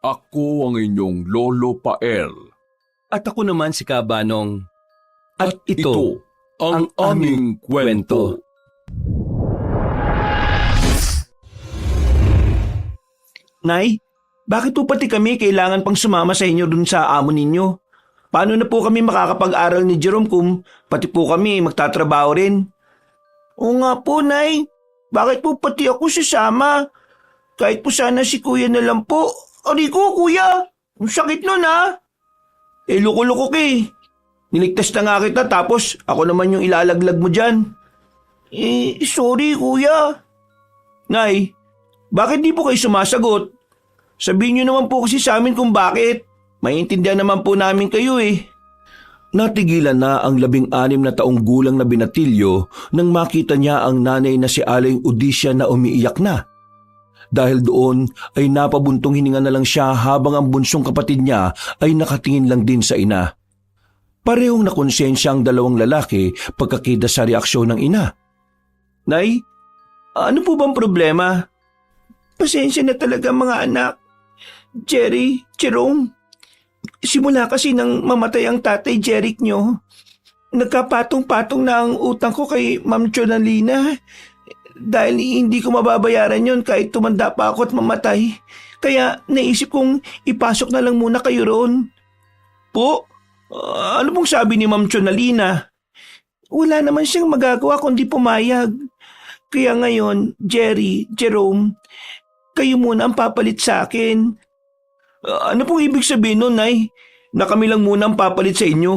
Ako ang inyong Lolo Pael. At ako naman si Kabanong. At ito ang aming kwento. Nay, bakit po pati kami kailangan pang sumama sa inyo dun sa amo ninyo? Paano na po kami makakapag-aral ni Jerome kung pati po kami magtatrabaho rin? Oo nga po, Nay. Bakit po pati ako sasama? Kahit po sana si Kuya na lang po. Aray ko, Kuya! Ang sakit nun, ha? Loko-loko ka eh. Niligtas na nga kita tapos ako naman yung ilalaglag mo dyan. Sorry, Kuya. Nay, bakit di po kayo sumasagot? Sabihin niyo naman po kasi sa amin kung bakit. Maintindihan naman po namin kayo eh. Natigilan na ang 16 na taong gulang na binatilyo nang makita niya ang nanay na si Aling Odisha na umiiyak na. Dahil doon ay napabuntong hininga na lang siya habang ang bunsong kapatid niya ay nakatingin lang din sa ina. Parehong nakonsensya ang dalawang lalaki pagkakita sa reaksyon ng ina. Nay, ano po bang problema? Pasensya na talaga mga anak. Jerry, Jerome. Simula kasi nang mamatay ang tatay Jeric nyo, nagkapatong-patong na ang utang ko kay Ma'am Chonalina. Dahil hindi ko mababayaran yon kahit tumanda pa ako at mamatay. Kaya naisip kong ipasok na lang muna kayo roon. Po? Ano pong sabi ni Ma'am Chonalina? Wala naman siyang magagawa kundi pumayag. Kaya ngayon, Jerry, Jerome, kayo muna ang papalit sa akin. Ano pong ibig sabihin nun, Nay? Na kami lang muna ang papalit sa inyo?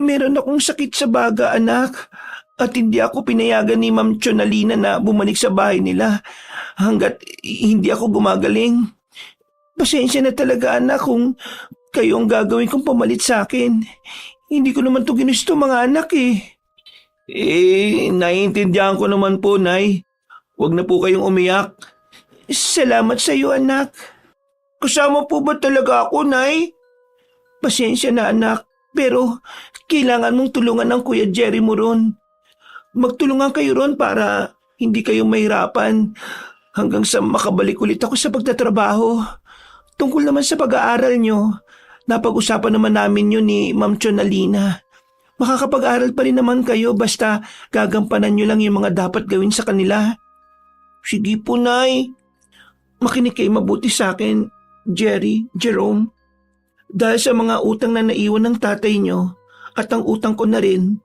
Meron akong sakit sa baga, anak. At hindi ako pinayagan ni Ma'am Chonalina na bumalik sa bahay nila hanggat hindi ako gumagaling. Pasensya na talaga, anak, kung kayo ang gagawin kong pamalit sa akin. Hindi ko naman to ginusto, mga anak eh. Naiintindihan ko naman po, Nay. Huwag na po kayong umiyak. Salamat sa iyo, anak. Kasama po ba talaga ako, Nay? Pasensya na, anak, pero kailangan mong tulungan ng Kuya Jerry mo ron. Magtulungan kayo ron para hindi kayo mahirapan hanggang sa makabalik ulit ako sa pagtatrabaho. Tungkol naman sa pag-aaral nyo, napag-usapan naman namin yun ni Ma'am Chonalina. Makakapag-aral pa rin naman kayo basta gagampanan nyo lang yung mga dapat gawin sa kanila. Sige po, Nay. Makinig kayo mabuti sa akin, Jerry, Jerome. Dahil sa mga utang na naiwan ng tatay nyo at ang utang ko na rin,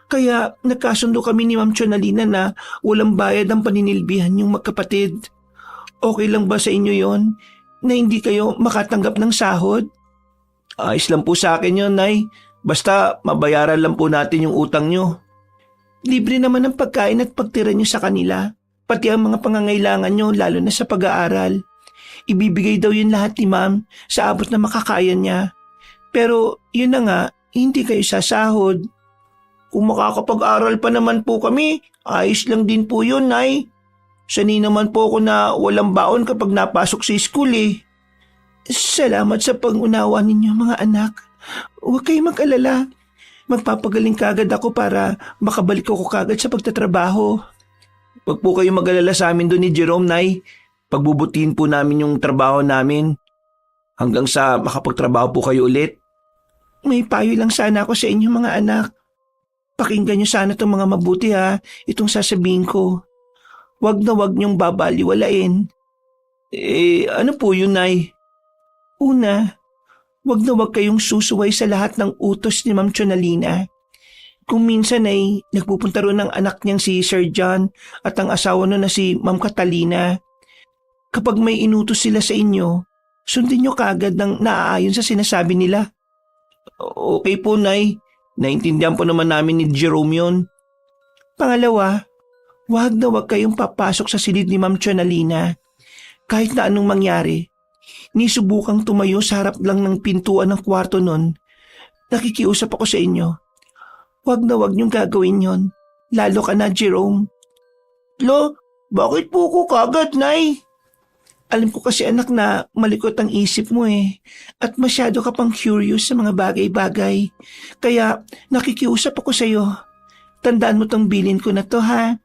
kaya nagkasundo kami ni Ma'am Chonalina na walang bayad ang paninilbihan yung magkapatid. Okay lang ba sa inyo yon na hindi kayo makatanggap ng sahod? Ayos lang po sa akin yon, Nay. Basta mabayaran lang po natin yung utang nyo. Libre naman ang pagkain at pagtira nyo sa kanila, pati ang mga pangangailangan nyo lalo na sa pag-aaral. Ibibigay daw yun lahat ni Ma'am sa abot na makakaya niya. Pero yun na nga, hindi kayo sasahod. Kung makakapag-aral pa naman po kami, ayos lang din po yun, Nay. Sanay naman po ako na walang baon kapag napasok sa school eh. Salamat sa pag-unawa ninyo, mga anak. Huwag kayong mag-alala. Magpapagaling kagad ako para makabalik ako kagad sa pagtatrabaho. Huwag po kayong mag-alala sa amin doon ni Jerome, Nay. Pagbubutihin po namin yung trabaho namin hanggang sa makapagtrabaho po kayo ulit. May payo lang sana ako sa inyo, mga anak. Pakinggan niyo sana itong mga mabuti ha, itong sasabihin ko. Huwag na huwag niyong babaliwalain. Ano po yun, Nay? Una, huwag na huwag kayong susuway sa lahat ng utos ni Ma'am Chonalina. Kung minsan ay nagpupunta roon ng anak niyang si Sir John at ang asawa nun na si Ma'am Catalina. Kapag may inutos sila sa inyo, sundin niyo kagad ng naaayon sa sinasabi nila. Okay po, Nay. Naintindihan po naman namin ni Jerome yun. Pangalawa, huwag na huwag kayong papasok sa silid ni Ma'am Chonalina. Kahit na anong mangyari, nisubukang tumayo sa harap lang ng pintuan ng kwarto nun. Nakikiusap ako sa inyo. Huwag na huwag niyong gagawin yon. Lalo ka na, Jerome. Bakit po ko kagad, Nay? Alam ko kasi, anak, na malikot ang isip mo eh. At masyado ka pang curious sa mga bagay-bagay. Kaya nakikiusap ako sa iyo. Tandaan mo tong bilin ko na to, ha?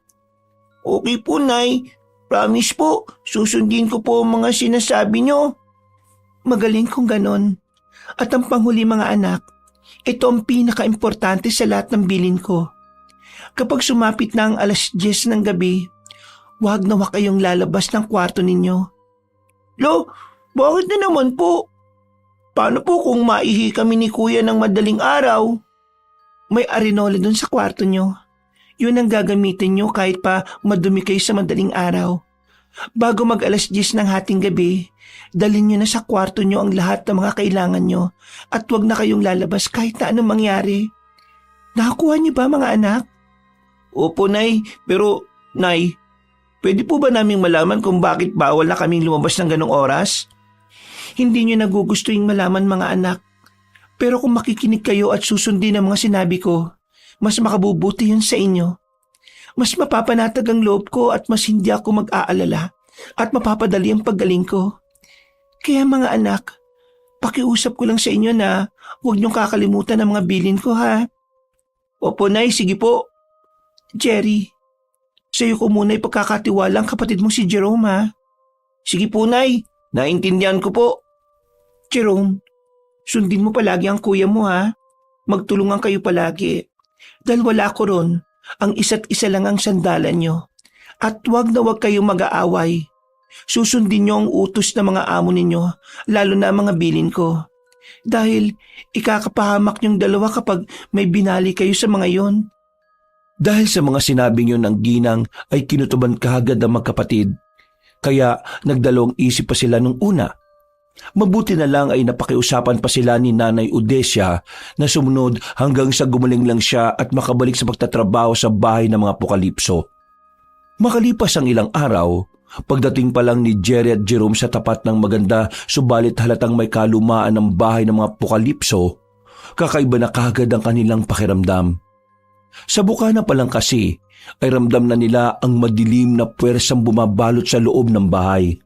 Okay po, Nay. Promise po, susundin ko po ang mga sinasabi niyo. Magaling kung ganon. At ang panghuli mga anak, ito ang pinaka-importante sa lahat ng bilin ko. Kapag sumapit na ang 10:00 ng gabi, huwag na huwag kayong lalabas ng kwarto ninyo. Lo, bakit na naman po? Paano po kung maihi kami ni kuya ng madaling araw? May arenola dun sa kwarto nyo. Yun ang gagamitin nyo kahit pa madumi kayo sa madaling araw. Bago mag 10:00 ng hating gabi, dalhin nyo na sa kwarto nyo ang lahat ng mga kailangan nyo at huwag na kayong lalabas kahit na anong mangyari. Nakakuha niyo ba mga anak? Opo, Nay. Pero, Nay, pwede po ba naming malaman kung bakit bawal na kaming lumabas ng ganong oras? Hindi nyo nagugustuhin malaman mga anak. Pero kung makikinig kayo at susundin ang mga sinabi ko, mas makabubuti yun sa inyo. Mas mapapanatag ang loob ko at mas hindi ako mag-aalala at mapapadali ang paggaling ko. Kaya mga anak, pakiusap ko lang sa inyo na huwag niyong kakalimutan ang mga bilin ko ha. Opo, Nay, sige po. Jerry, sa'yo ko muna ipagkakatiwala ang kapatid mong si Jerome ha. Sige po, Nay, naintindihan ko po. Jerome, sundin mo palagi ang kuya mo ha. Magtulungan kayo palagi. Dahil wala ko ron, ang isa't isa lang ang sandalan nyo. At huwag na huwag kayong mag-aaway. Susundin nyo ang utos ng mga amo ninyo, lalo na mga bilin ko. Dahil ikakapahamak nyong dalawa kapag may binali kayo sa mga yon. Dahil sa mga sinabing yun ng ginang ay kinutuban kaagad ang magkapatid. Kaya nagdalawang isip pa sila nung una. Mabuti na lang ay napakiusapan pa sila ni Nanay Odesia na sumunod hanggang sa gumaling lang siya at makabalik sa pagtatrabaho sa bahay ng mga Apokalipso. Makalipas ang ilang araw, pagdating pa lang ni Jerry at Jerome sa tapat ng maganda subalit halatang may kalumaan ng bahay ng mga Apokalipso, kakaiba na kaagad ang kanilang pakiramdam. Sa bukana pa lang kasi ay ramdam na nila ang madilim na puwersang bumabalot sa loob ng bahay.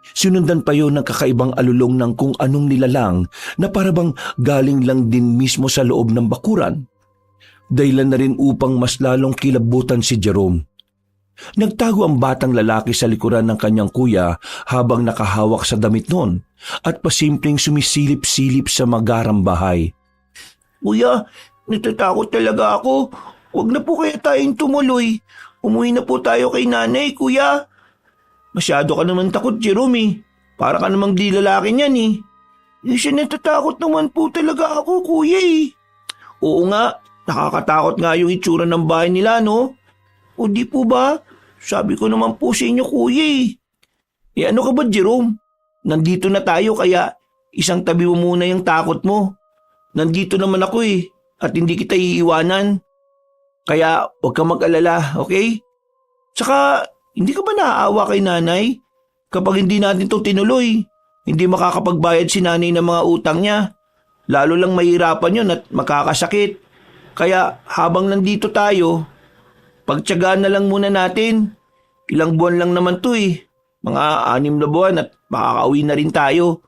Sinundan pa yon ng kakaibang alulong ng kung anong nilalang na parabang galing lang din mismo sa loob ng bakuran. Dahilan na rin upang mas lalong kilabutan si Jerome. Nagtago ang batang lalaki sa likuran ng kanyang kuya habang nakahawak sa damit noon at pasimpleng sumisilip-silip sa magarang bahay. Kuya, natatakot talaga ako. Huwag na po kaya tayong tumuloy. Umuwi na po tayo kay nanay, kuya. Masyado ka naman takot, Jerome eh. Para ka namang di lalaki niyan eh. Siya natatakot naman po talaga ako, kuya eh. Oo nga, nakakatakot nga yung itsura ng bahay nila, no? O di po ba? Sabi ko naman po sa inyo, kuya eh. Ano ka ba, Jerome? Nandito na tayo kaya isang tabi mo muna yung takot mo. Nandito naman ako eh at hindi kita iiwanan. Kaya huwag kang mag-alala, okay? Tsaka, hindi ka ba naaawa kay nanay? Kapag hindi natin ito tinuloy, hindi makakapagbayad si nanay ng mga utang niya. Lalo lang mahirapan yun at makakasakit. Kaya habang nandito tayo, pagtiyagaan na lang muna natin. Ilang buwan lang naman to eh. Mga 6 na buwan at makakauwi na rin tayo.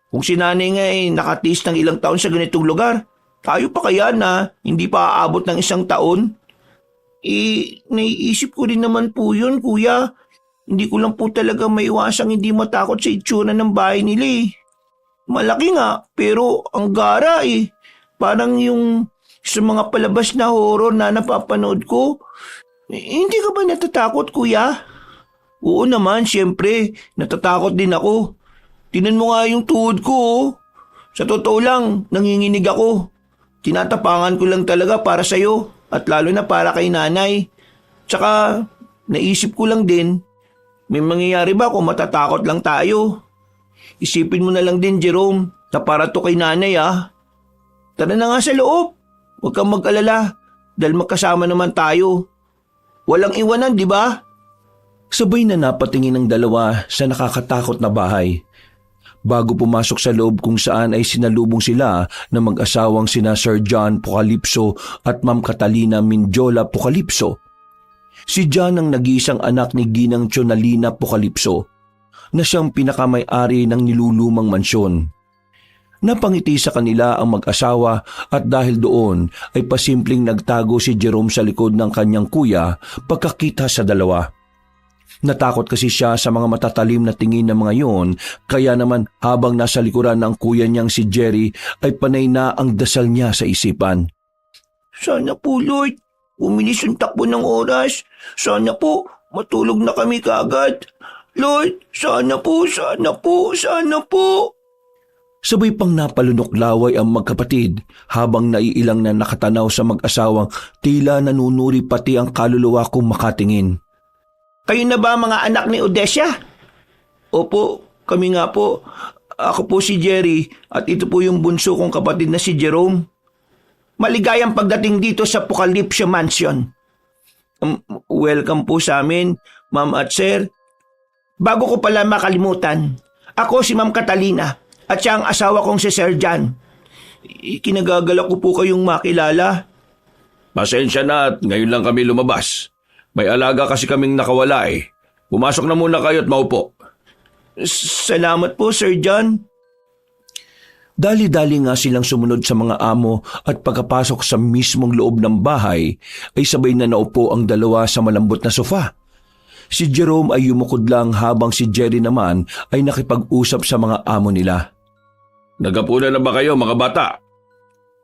Kung si nanay nga nakatiis ng ilang taon sa ganitong lugar, tayo pa kaya na hindi pa aabot ng 1 taon? Naiisip ko rin naman po yun, kuya. Hindi ko lang po talaga maiwasang hindi matakot sa itsura ng bahay nila eh. Malaki nga, pero ang gara eh. Parang yung sa mga palabas na horror na napapanood ko. Hindi ka ba natatakot, kuya? Oo naman, siyempre. Natatakot din ako. Tinan mo nga yung tuhod ko oh. Sa totoo lang, nanginginig ako. Tinatapangan ko lang talaga para sa'yo at lalo na para kay nanay. Tsaka, naisip ko lang din, may mangyayari ba kung matatakot lang tayo? Isipin mo na lang din, Jerome, na para to kay nanay ah. Tara na nga sa loob. Huwag kang mag-alala dahil magkasama naman tayo. Walang iwanan, di ba? Sabay na napatingin ang dalawa sa nakakatakot na bahay. Bago pumasok sa loob kung saan ay sinalubong sila ng mag-asawang sina Sir John Apokalipso at Ma'am Catalina Mindiola Apokalipso. Si John ang nag-iisang anak ni Ginang Chonalina Apokalipso na siyang pinakamay-ari ng nilulumang mansyon. Napangiti sa kanila ang mag-asawa at dahil doon ay pasimpleng nagtago si Jerome sa likod ng kanyang kuya pagkakita sa dalawa. Natakot kasi siya sa mga matatalim na tingin ng mga yon, kaya naman habang nasa likuran ng kuya niyang si Jerry ay panay na ang dasal niya sa isipan. Sana po, Lord, umilis yung takbo ng oras. Sana po, matulog na kami kaagad. Lord, sana po, sana po, sana po. Sabay pang napalunok laway ang magkapatid habang naiilang na nakatanaw sa mag-asawang tila nanunuri pati ang kaluluwa kung makatingin. Kayo na ba mga anak ni Odesya? Opo, kami nga po. Ako po si Jerry at ito po yung bunso kong kapatid na si Jerome. Maligayang pagdating dito sa Apocalypse Mansion. Welcome po sa amin, Ma'am at Sir. Bago ko pala makalimutan, ako si Ma'am Catalina at siya ang asawa kong si Sir John. Kinagagalak ko po kayong makilala. Pasensya na at ngayon lang kami lumabas. May alaga kasi kaming nakawala eh. Pumasok na muna kayo at maupo. Salamat po, Sir John. Dali-dali nga silang sumunod sa mga amo at pagkapasok sa mismong loob ng bahay ay sabay na naupo ang dalawa sa malambot na sofa. Si Jerome ay yumukod lang habang si Jerry naman ay nakipag-usap sa mga amo nila. Naghapunan na ba kayo mga bata?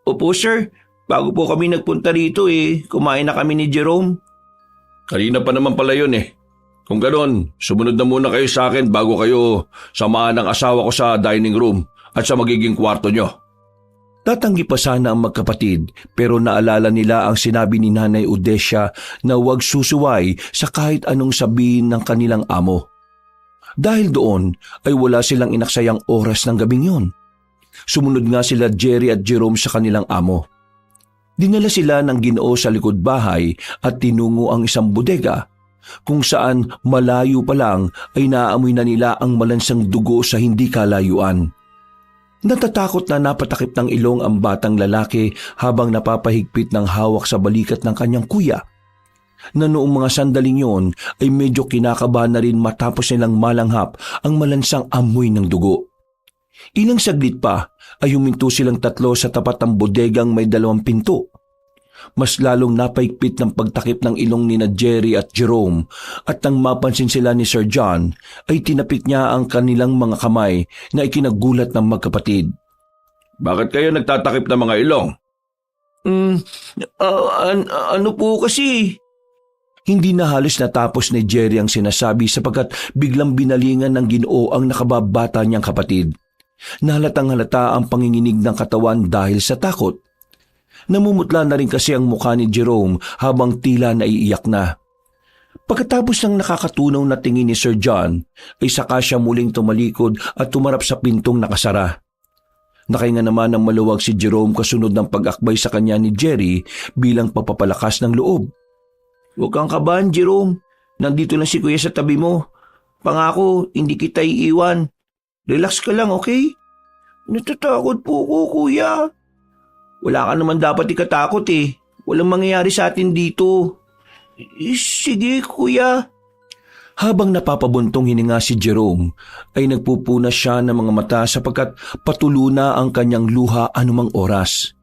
Opo, Sir. Bago po kami nagpunta rito kumain na kami ni Jerome. Kanina pa naman pala yun eh. Kung ganon, sumunod na muna kayo sa akin bago kayo samahan ng asawa ko sa dining room at sa magiging kwarto nyo. Tatanggi pa sana ang magkapatid pero naalala nila ang sinabi ni Nanay Odesya na huwag susuway sa kahit anong sabihin ng kanilang amo. Dahil doon ay wala silang inaksayang oras ng gabing yun. Sumunod nga sila Jerry at Jerome sa kanilang amo. Dinala sila ng Ginoo sa likod bahay at tinungo ang isang bodega kung saan malayo pa lang ay naaamoy na nila ang malansang dugo sa hindi kalayuan. Natatakot na napatakip ng ilong ang batang lalaki habang napapahigpit ng hawak sa balikat ng kanyang kuya. Na noong mga sandaling yon ay medyo kinakabahan na rin matapos nilang malanghap ang malansang amoy ng dugo. Ilang saglit pa ay huminto silang tatlo sa tapat ng bodegang may 2 pinto. Mas lalong napaigpit ng pagtakip ng ilong ni na Jerry at Jerome at nang mapansin sila ni Sir John ay tinapik niya ang kanilang mga kamay na ikinagulat ng magkapatid. Bakit kayo nagtatakip ng mga ilong? Ano po kasi? Hindi na halos natapos ni Jerry ang sinasabi sapagkat biglang binalingan ng Ginoo ang nakababata niyang kapatid. Nahalatang halata ang panginginig ng katawan dahil sa takot. Namumutla na rin kasi ang mukha ni Jerome habang tila naiiyak na. Pagkatapos ng nakakatunaw na tingin ni Sir John, ay saka siya muling tumalikod at tumarap sa pintong nakasara. Nakahinga naman ng maluwag si Jerome kasunod ng pag-akbay sa kanya ni Jerry bilang pagpapalakas ng loob. Huwag kang kabahan, Jerome. Nandito lang si Kuya sa tabi mo. Pangako, hindi kita iiwan. Relax ka lang, okay? Natatakot po ko, Kuya. Wala ka naman dapat ikatakot eh. Walang mangyayari sa atin dito. Sige, Kuya. Habang napapabuntong hininga si Jerome, ay nagpupuna siya ng mga mata sapagkat patulo na ang kanyang luha anumang oras.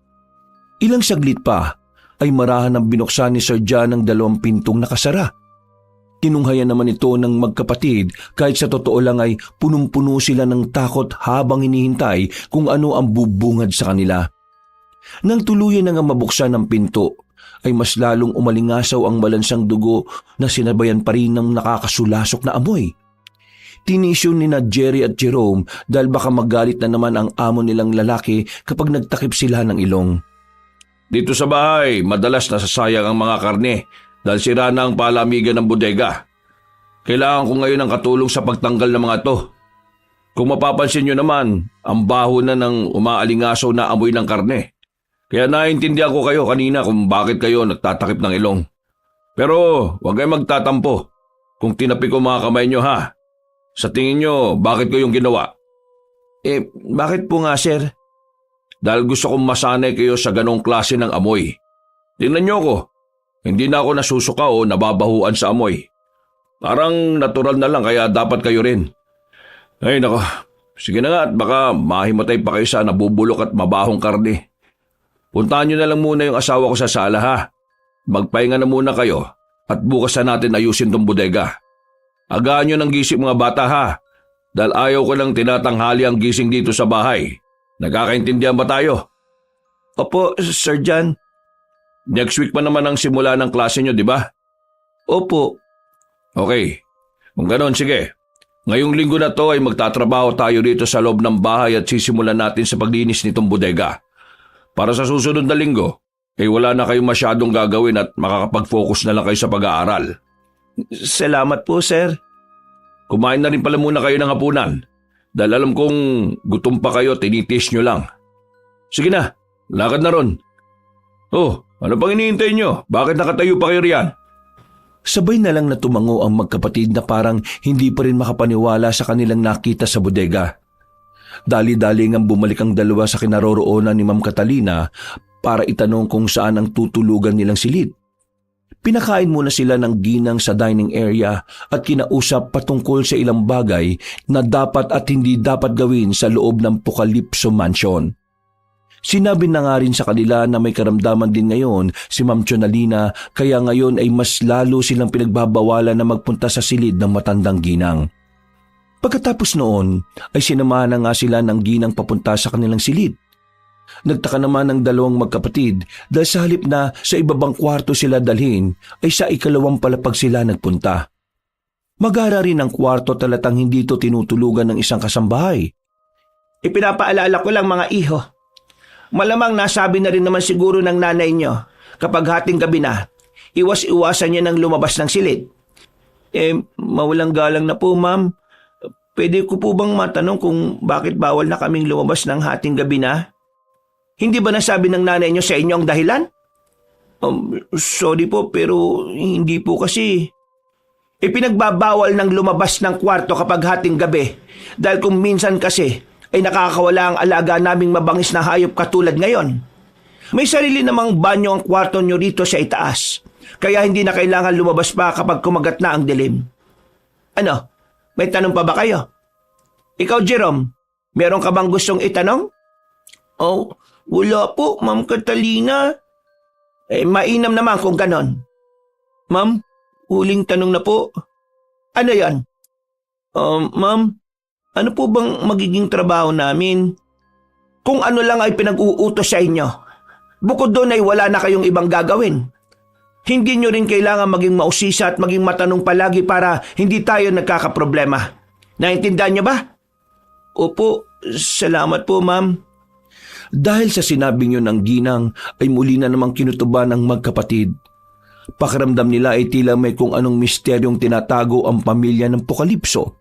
Ilang saglit pa ay marahan ang binuksan ni Sir John ng 2 pintong nakasara. Tinunghayan naman ito ng magkapatid kahit sa totoo lang ay punong-puno sila ng takot habang hinihintay kung ano ang bubungad sa kanila. Nang tuluyan na nga mabuksan ang pinto, ay mas lalong umalingasaw ang malansang dugo na sinabayan pa rin ng nakakasulasok na amoy. Tinisyon ni na Jerry at Jerome dahil baka magalit na naman ang amo nilang lalaki kapag nagtakip sila ng ilong. Dito sa bahay, madalas nasasayang ang mga karne dahil sira na ang palamigan ng bodega. Kailangan ko ngayon ng katulong sa pagtanggal ng mga to. Kung mapapansin nyo naman, ang baho na ng umaalingasaw na amoy ng karne. Kaya naintindihan ko kayo kanina kung bakit kayo nagtatakip ng ilong. Pero huwag kayong magtatampo kung tinapi ko mga kamay nyo ha. Sa tingin nyo, bakit ko yung ginawa? Bakit po nga, sir? Dahil gusto kong masanay kayo sa ganong klase ng amoy. Tingnan nyo ko. Hindi na ako nasusuka o nababahuan sa amoy. Parang natural na lang kaya dapat kayo rin. Ay nako, sige na nga at baka mahimatay pa kayo sa nabubulok at mabahong karne. Puntahan nyo na lang muna yung asawa ko sa sala ha. Magpahinga na muna kayo at bukas na natin ayusin tong bodega. Agaan nyo ng gising mga bata ha. Dahil ayaw ko lang tinatanghali ang gising dito sa bahay. Nagkakaintindihan ba tayo? Opo, Sir John. Next week pa naman ang simula ng klase nyo, di ba? Opo. Okay. Kung ganon, sige. Ngayong linggo na to ay magtatrabaho tayo dito sa loob ng bahay at sisimulan natin sa paglinis nitong bodega. Para sa susunod na linggo, wala na kayong masyadong gagawin at makakapag-focus na lang kayo sa pag-aaral. Salamat po, sir. Kumain na rin pala muna kayo ng hapunan. Dahil alam kong gutom pa kayo, tinitis nyo lang. Sige na, lakad na ron. Oh, ano pang iniintay nyo? Bakit nakatayo pa kayo riyan? Sabay na lang na tumango ang magkapatid na parang hindi pa rin makapaniwala sa kanilang nakita sa bodega. Dali-dali ngang bumalik ang dalawa sa kinaroroonan ni Ma'am Catalina para itanong kung saan ang tutulugan nilang silid. Pinakain muna sila ng ginang sa dining area at kinausap patungkol sa ilang bagay na dapat at hindi dapat gawin sa loob ng Pocalypso Mansion. Sinabi na nga rin sa kanila na may karamdaman din ngayon si Ma'am Chonalina kaya ngayon ay mas lalo silang pinagbabawalan na magpunta sa silid ng matandang ginang. Pagkatapos noon ay sinamahan na nga sila ng ginang papunta sa kanilang silid. Nagtaka naman ang dalawang magkapatid dahil sa halip na sa ibabang kwarto sila dalhin ay sa ikalawang palapag sila nagpunta. Magara rin ang kwarto talatang hindi ito tinutulugan ng isang kasambahay. Ipinapaalala ko lang mga iho. Malamang nasabi na rin naman siguro ng nanay nyo kapag hating gabi na, iwas-iwasan niya ng lumabas ng silid. Mawalang galang na po, ma'am. Pwede ko po bang matanong kung bakit bawal na kaming lumabas ng hating gabi na? Hindi ba nasabi ng nanay nyo sa inyo ang dahilan? Sorry po pero hindi po kasi. Ipinagbabawal ng lumabas ng kwarto kapag hating gabi dahil kung minsan kasi ay nakakawala ang alaga naming mabangis na hayop katulad ngayon. May sarili namang banyo ang kwarto nyo rito sa itaas, kaya hindi na kailangan lumabas pa kapag kumagat na ang dilim. Ano, may tanong pa ba kayo? Ikaw, Jerome, meron ka bang gustong itanong? Oh, wala po, Ma'am Catalina. Mainam naman kung ganon. Ma'am, huling tanong na po. Ano yan? Ma'am, ano po bang magiging trabaho namin? Kung ano lang ay pinag-uutos sa inyo. Bukod doon ay wala na kayong ibang gagawin. Hindi nyo rin kailangan maging mausisa at maging matanong palagi para hindi tayo nagkakaproblema. Naintindihan nyo ba? Opo, salamat po, ma'am. Dahil sa sinabing yun ng ginang ay muli na namang kinutuba ng magkapatid. Pakiramdam nila ay tila may kung anong misteryong tinatago ang pamilya ng Pocalypso.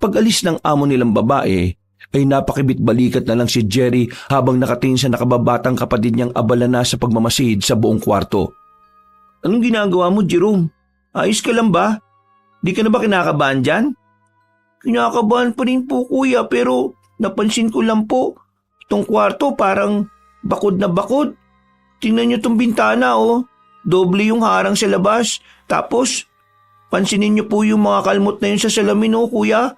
Pag-alis ng amo nilang babae, ay napakibit-balikat na lang si Jerry habang nakatingin sa nakababatang kapatid niyang abala na sa pagmamasid sa buong kwarto. Anong ginagawa mo, Jerome? Ayos ka lang ba? Di ka na ba kinakabahan dyan? Kinakabahan pa rin po, kuya, pero napansin ko lang po. Itong kwarto parang bakod na bakod. Tingnan niyo itong bintana, oh. Doble yung harang sa labas. Tapos, pansinin niyo po yung mga kalmot na yun sa salamin, oh, kuya.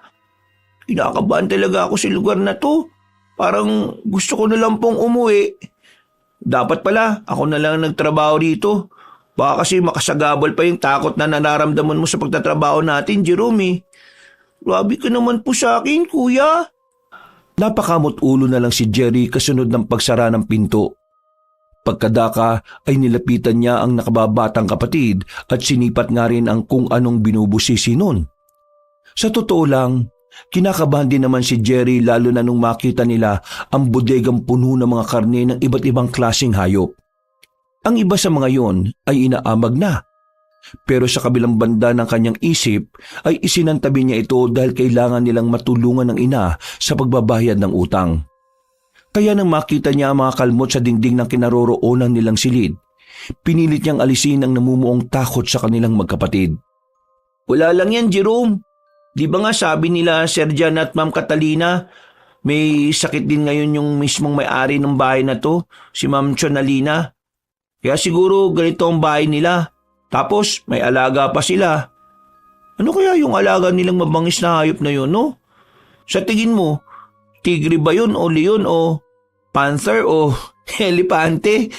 Kinakabahan talaga ako sa lugar na to. Parang gusto ko na lang pong umuwi. Dapat pala, ako na lang nagtrabaho rito. Baka kasi makasagabal pa yung takot na nararamdaman mo sa pagtatrabaho natin, Jerome. Grabe ka naman po sa akin, kuya. Napakamot ulo na lang si Jerry kasunod ng pagsara ng pinto. Pagkadaka ay nilapitan niya ang nakababatang kapatid at sinipat nga rin ang kung anong binubusisi nun. Sa totoo lang, kinakabahan din naman si Jerry lalo na nung makita nila ang bodegang puno ng mga karne ng iba't ibang klaseng hayop. Ang iba sa mga yon ay inaamag na. Pero sa kabilang banda ng kanyang isip ay isinantabi niya ito dahil kailangan nilang matulungan ng ina sa pagbabayad ng utang. Kaya nang makita niya ang mga kalmot sa dingding ng kinaroroonan nilang silid, pinilit niyang alisin ang namumuong takot sa kanilang magkapatid. Wala lang yan, Jerome. Di ba nga sabi nila Sir John at Ma'am Catalina, may sakit din ngayon yung mismong may-ari ng bahay na to, si Ma'am Chonalina. Kaya siguro ganito ang bahay nila. Tapos may alaga pa sila. Ano kaya yung alaga nilang mabangis na hayop na yun, no? Sa tingin mo, tigre ba yun o leon o panther o elepante?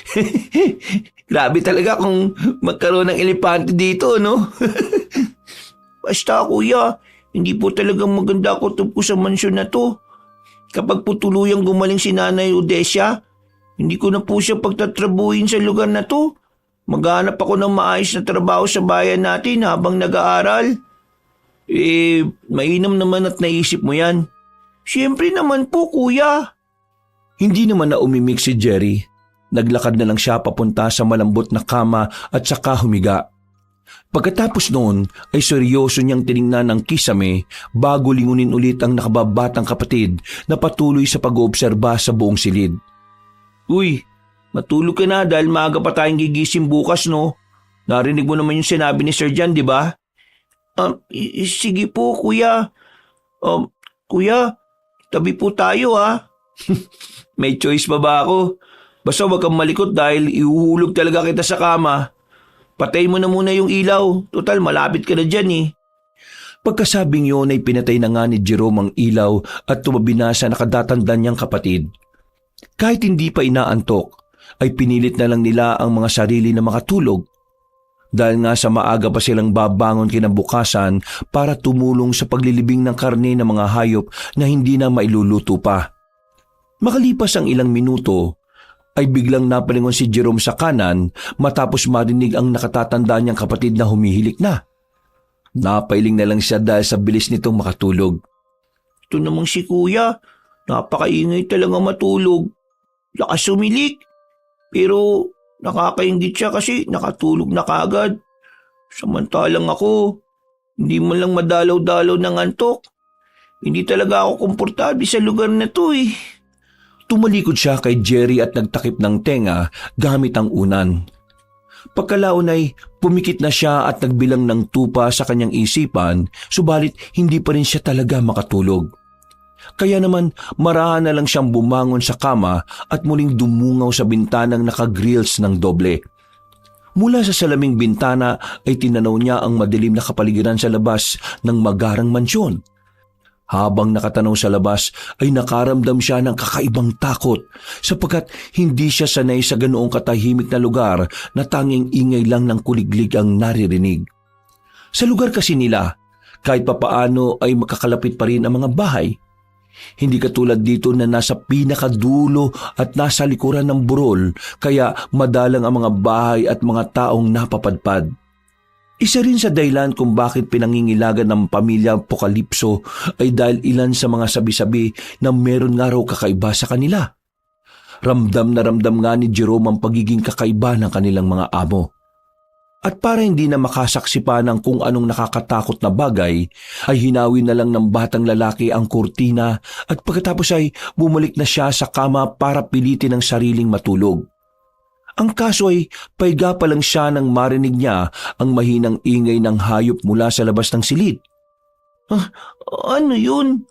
Grabe talaga kung magkaroon ng elepante dito, no? Basta kuya, hindi po talagang maganda kutob ko sa mansyon na to. Kapag po tuluyang gumaling si Nanay Odesia, hindi ko na po siya pagtatrabuhin sa lugar na to. Maghanap ako ng maayos na trabaho sa bayan natin habang nag-aaral. Mainam naman at naisip mo yan. Siyempre naman po kuya. Hindi naman na umimik si Jerry. Naglakad na lang siya papunta sa malambot na kama at saka humiga. Pagkatapos noon ay seryoso niyang tiningnan ng kisame bago lingunin ulit ang nakababatang kapatid na patuloy sa pag-oobserba sa buong silid. Uy, matulog ka na dahil maaga pa tayong gigising bukas, no? Narinig mo naman yung sinabi ni Sir John, di ba? Sige po, kuya. Kuya, tabi po tayo, ha? May choice pa ba ako? Basta wag kang malikot dahil ihuhulog talaga kita sa kama. Patayin mo na muna yung ilaw. Total, malapit ka na dyan, eh. Pagkasabing yun ay pinatay na nga ni Jerome ang ilaw at tumabi na sa nakadatanda niyang kapatid. Kahit hindi pa inaantok, ay pinilit na lang nila ang mga sarili na makatulog. Dahil nga sa maaga pa silang babangon kinabukasan para tumulong sa paglilibing ng karne ng mga hayop na hindi na mailuluto pa. Makalipas ang ilang minuto, ay biglang napalingon si Jerome sa kanan matapos marinig ang nakatatanda niyang kapatid na humihilik na. Napailing na lang siya dahil sa bilis nitong makatulog. Ito namang si kuya, napakaingay talaga matulog. Lakas sumilik. Pero nakakaingit siya kasi nakatulog na kaagad. Samantalang ako, hindi man lang madalaw-dalaw ng antok. Hindi talaga ako komportable sa lugar na to eh. Tumalikod siya kay Jerry at nagtakip ng tenga gamit ang unan. Pagkalaon ay pumikit na siya at nagbilang ng tupa sa kanyang isipan, subalit hindi pa rin siya talaga makatulog. Kaya naman marahan na lang siyang bumangon sa kama at muling dumungaw sa bintanang nakagrills ng doble. Mula sa salaming bintana ay tinanaw niya ang madilim na kapaligiran sa labas ng magarang mansyon. Habang nakatanaw sa labas ay nakaramdam siya ng kakaibang takot sapagkat hindi siya sanay sa ganoong katahimik na lugar na tanging ingay lang ng kuliglig ang naririnig. Sa lugar kasi nila, kahit papaano ay makakalapit pa rin ang mga bahay. Hindi katulad dito na nasa pinakadulo at nasa likuran ng burol kaya madalang ang mga bahay at mga taong napapadpad. Isa rin sa dahilan kung bakit pinangingilagan ng pamilya Apokalipso ay dahil ilan sa mga sabi-sabi na meron nga raw kakaiba sa kanila. Ramdam na ramdam nga ni Jerome ang pagiging kakaiba ng kanilang mga amo. At para hindi na makasaksi pa ng kung anong nakakatakot na bagay, ay hinawi na lang ng batang lalaki ang kurtina at pagkatapos ay bumalik na siya sa kama para pilitin ang sariling matulog. Ang kaso ay paiga pa lang siya nang marinig niya ang mahinang ingay ng hayop mula sa labas ng silid. Ano yun?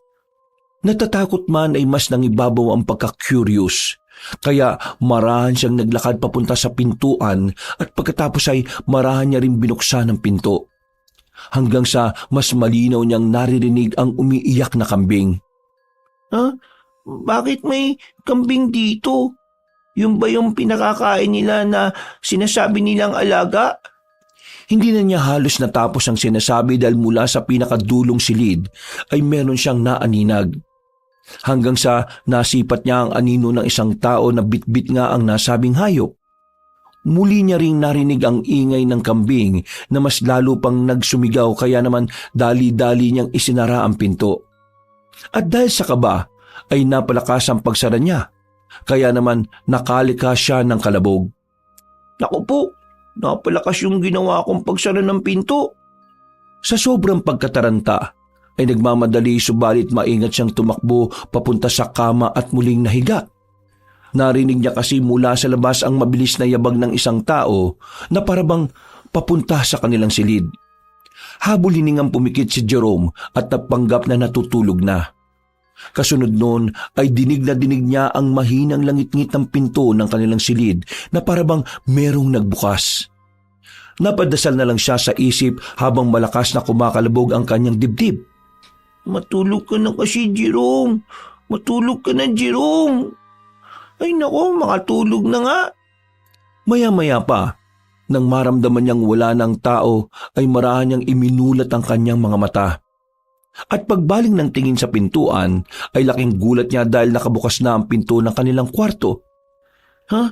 Natatakot man ay mas nangibabaw ang pagka-curious. Kaya marahan siyang naglakad papunta sa pintuan at pagkatapos ay marahan niya rin binuksan ang pinto. Hanggang sa mas malinaw niyang naririnig ang umiiyak na kambing. Bakit may kambing dito? Yung ba yung pinakakain nila na sinasabi nilang alaga? Hindi na niya halos natapos ang sinasabi dahil mula sa pinakadulong silid ay meron siyang naaninag. Hanggang sa nasipat niya ang anino ng isang tao na bitbit nga ang nasabing hayop. Muli niya ring narinig ang ingay ng kambing na mas lalo pang nagsumigaw kaya naman dali-dali niyang isinara ang pinto. At dahil sa kaba ay napalakas ang pagsara niya. Kaya naman nakalika siya ng kalabog. Naku po, napalakas yung ginawa kong pagsara ng pinto. Sa sobrang pagkataranta ay nagmamadali subalit maingat siyang tumakbo papunta sa kama at muling nahiga. Narinig niya kasi mula sa labas ang mabilis na yabag ng isang tao na parabang papunta sa kanilang silid. Habol hiningang pumikit si Jerome at napanggap na natutulog na. Kasunod noon ay dinig na dinig niya ang mahinang langit-ngit ng pinto ng kanilang silid na parabang merong nagbukas. Napadasal na lang siya sa isip habang malakas na kumakalabog ang kanyang dibdib. Matulog ka na kasi, Jerome. Matulog ka na, Jerome. Ay nako, makatulog na nga. Maya-maya pa Nang maramdaman niyang wala ng tao ay marahan niyang iminulat ang kanyang mga mata. At pagbaling ng tingin sa pintuan ay laking gulat niya dahil nakabukas na ang pinto ng kanilang kwarto. Ha?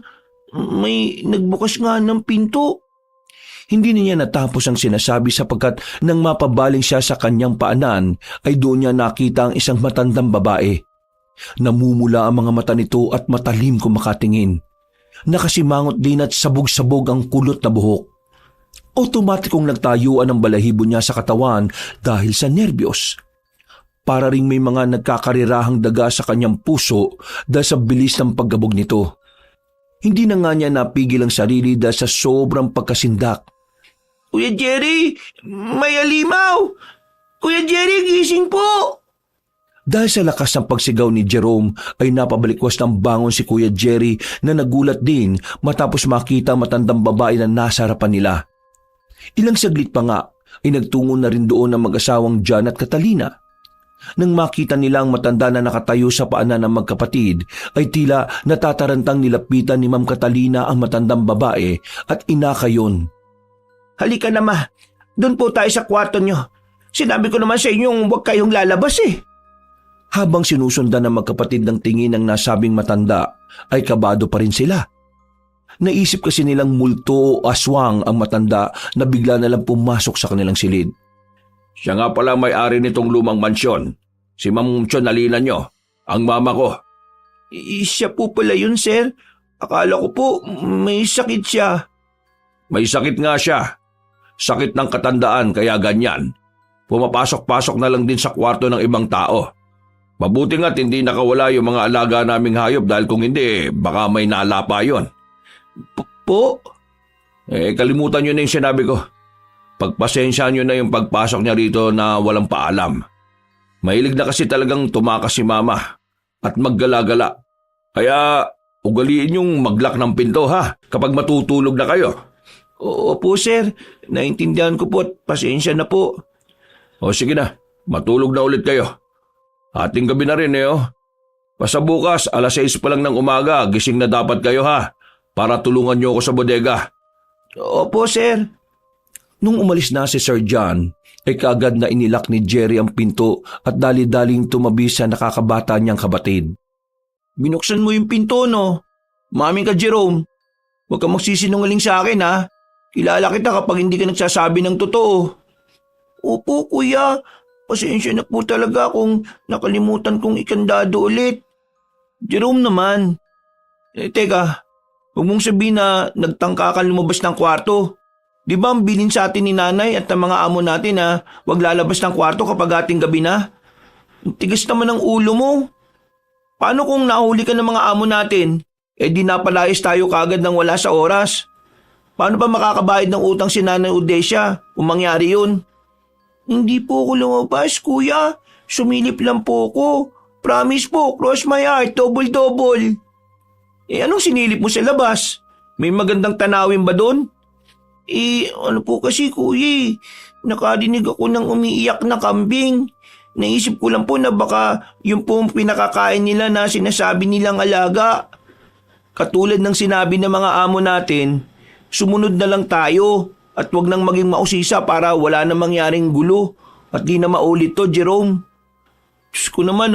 May nagbukas nga ng pinto. Hindi niya natapos ang sinasabi sapagkat nang mapabaling siya sa kanyang paanan ay doon niya nakita ang isang matandang babae. Namumula ang mga mata nito at matalim kung makatingin. Nakasimangot din at sabog-sabog ang kulot na buhok. Otomatikong nagtayuan ang balahibo niya sa katawan dahil sa nerbiyos. Para ring may mga nagkakarirahang daga sa kanyang puso dahil sa bilis ng paggabog nito. Hindi na nga niya napigil ang sarili dahil sa sobrang pagkasindak. Kuya Jerry, may alimaw! Kuya Jerry, gising po! Dahil sa lakas ng pagsigaw ni Jerome ay napabalikwas ng bangon si Kuya Jerry na nagulat din matapos makita matandang babae na nasa harapan nila. Ilang saglit pa nga ay nagtungo na rin doon ang mag-asawang John at Catalina. Nang makita nila ang matanda na nakatayo sa paanan ng magkapatid ay tila natatarantang nilapitan ni Ma'am Catalina ang matandang babae at inakayon. Halika na ma, doon po tayo sa kwarto nyo. Sinabi ko naman sa inyong huwag kayong lalabas eh. Habang sinusundan ng magkapatid ng tingin ng nasabing matanda, ay kabado pa rin sila. Naisip kasi nilang multo o aswang ang matanda na bigla na lang pumasok sa kanilang silid. Siya nga pala may-ari nitong lumang mansyon. Si Ma'am Chonalina nyo, ang mama ko. Siya po pala yun, sir. Akala ko po may sakit siya. May sakit nga siya. Sakit ng katandaan kaya ganyan. Pumapasok-pasok na lang din sa kwarto ng ibang tao. Mabuti nga't hindi nakawala yung mga alaga naming hayop dahil kung hindi, baka may nalapa yon. Po? Kalimutan nyo na yung sinabi ko. Pagpasensya nyo na yung pagpasok niya rito na walang paalam. Mahilig na kasi talagang tumakas si mama at maggala-gala. Kaya ugaliin yung maglak ng pinto ha kapag matutulog na kayo. Opo sir, naintindihan ko po at pasensya na po. O sige na, matulog na ulit kayo. Ating gabi na rin Basta bukas, 6:00 pa lang ng umaga, gising na dapat kayo ha, para tulungan niyo ako sa bodega. Opo, sir. Nung umalis na si Sir John, ay kaagad na inilak ni Jerry ang pinto at dali-daling tumabi sa nakakabata niyang kabatid. Binuksan mo yung pinto, no? Maming ka, Jerome. Huwag kang magsisinungaling sa akin, ha? Kilala kita kapag hindi ka nagsasabi ng totoo. Opo, kuya. Pasensya na po talaga kung nakalimutan kong ikandado ulit. Jerome naman. Teka, huwag mong sabihin na nagtangka ka lumabas ng kwarto. Di ba ang bilin sa atin ni nanay at ng mga amo natin na huwag lalabas ng kwarto kapag ating gabi na? Ang tigas naman ng ulo mo. Paano kung nahuli ka ng mga amo natin? Di napalayas tayo kagad nang wala sa oras. Paano pa makakabayad ng utang si Nanay Odesia kung mangyari yun? Hindi po ako lumabas, kuya. Sumilip lang po ako. Promise po, cross my heart, double-double. Anong sinilip mo sa labas? May magandang tanawin ba doon? Ano po kasi, kuya? Nakadinig ako ng umiiyak na kambing. Naisip ko lang po na baka yung po pinakakain nila na sinasabi nilang alaga. Katulad ng sinabi ng mga amo natin, sumunod na lang tayo. At wag nang maging mausisa para wala na mangyaring gulo at di na maulit to, Jerome. Diyos ko naman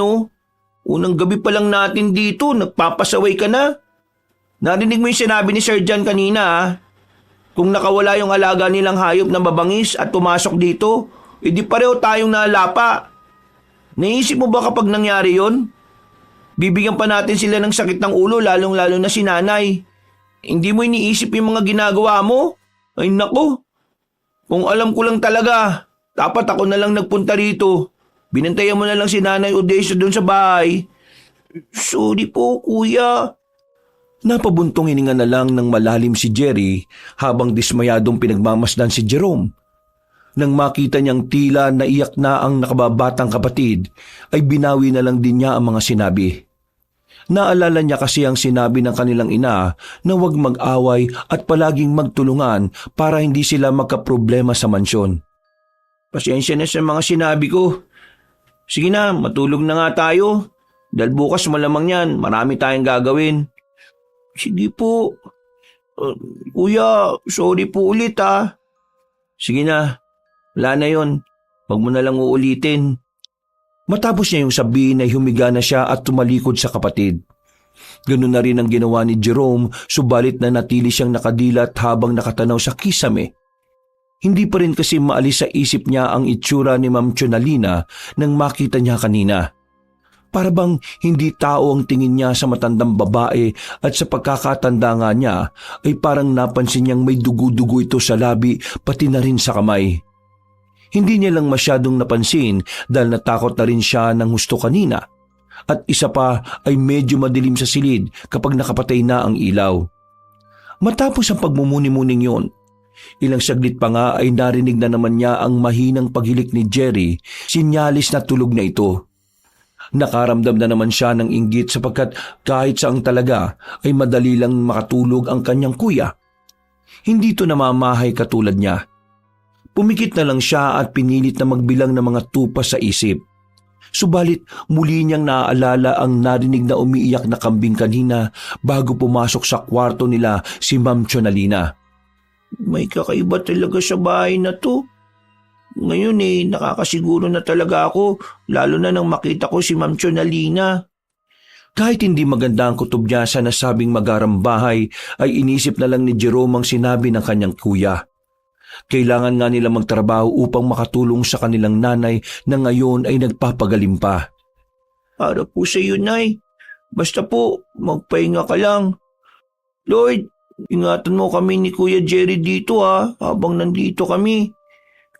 unang gabi pa lang natin dito, nagpapasaway ka na. Narinig mo yung sinabi ni Sir John kanina Kung nakawala yung alaga nilang hayop na mabangis at pumasok dito, di pareho tayong nalapa. Naisip mo ba kapag nangyari yon? Bibigyan pa natin sila ng sakit ng ulo lalong-lalo na si nanay. Hindi mo iniisip yung mga ginagawa mo? Ay nako, kung alam ko lang talaga, dapat ako na lang nagpunta rito. Binantayan mo na lang si Nanay Odesia doon sa bahay. Sorry po, kuya. Napabuntong hininga na lang ng malalim si Jerry habang dismayadong pinagmamasdan si Jerome. Nang makita niyang tila naiyak na ang nakababatang kapatid, ay binawi na lang din niya ang mga sinabi. Naalala niya kasi ang sinabi ng kanilang ina na huwag mag-away at palaging magtulungan para hindi sila magkaproblema sa mansyon. Pasensya na sa mga sinabi ko. Sige na, matulog na nga tayo. Dahil bukas malamang yan, marami tayong gagawin. Sige po. Kuya, sorry po ulit ah. Sige na, wala na yon. Huwag mo na lang uulitin. Matapos niya yung sabihin ay humiga na siya at tumalikod sa kapatid. Ganun na rin ang ginawa ni Jerome, subalit na natili siyang nakadilat habang nakatanaw sa kisame. Hindi pa rin kasi maalis sa isip niya ang itsura ni Ma'am Chonalina nang makita niya kanina. Para bang hindi tao ang tingin niya sa matandang babae at sa pagkakatanda nga niya ay parang napansin niyang may dugo-dugo ito sa labi pati na rin sa kamay. Hindi niya lang masyadong napansin dahil natakot na rin siya ng husto kanina. At isa pa ay medyo madilim sa silid kapag nakapatay na ang ilaw. Matapos ang pagmumuni-muning yon, ilang saglit pa nga ay narinig na naman niya ang mahinang paghilik ni Jerry, sinyalis na tulog na ito. Nakaramdam na naman siya ng inggit sapagkat kahit saang talaga ay madali lang makatulog ang kanyang kuya. Hindi ito namamahay katulad niya. Pumikit na lang siya at pinilit na magbilang ng mga tupa sa isip. Subalit muli niyang naaalala ang narinig na umiiyak na kambing kanina bago pumasok sa kwarto nila si Ma'am Chonalina. May kakaiba talaga sa bahay na to. Ngayon nakakasiguro na talaga ako, lalo na nang makita ko si Ma'am Chonalina. Kahit hindi maganda ang kutob niya sa nasabing magarang bahay, ay inisip na lang ni Jerome ang sinabi ng kanyang kuya. Kailangan nga nila magtrabaho upang makatulong sa kanilang nanay na ngayon ay nagpapagaling pa. Para po sa iyo, Nay. Basta po, magpahinga ka lang. Lord, ingatan mo kami ni Kuya Jerry dito habang nandito kami.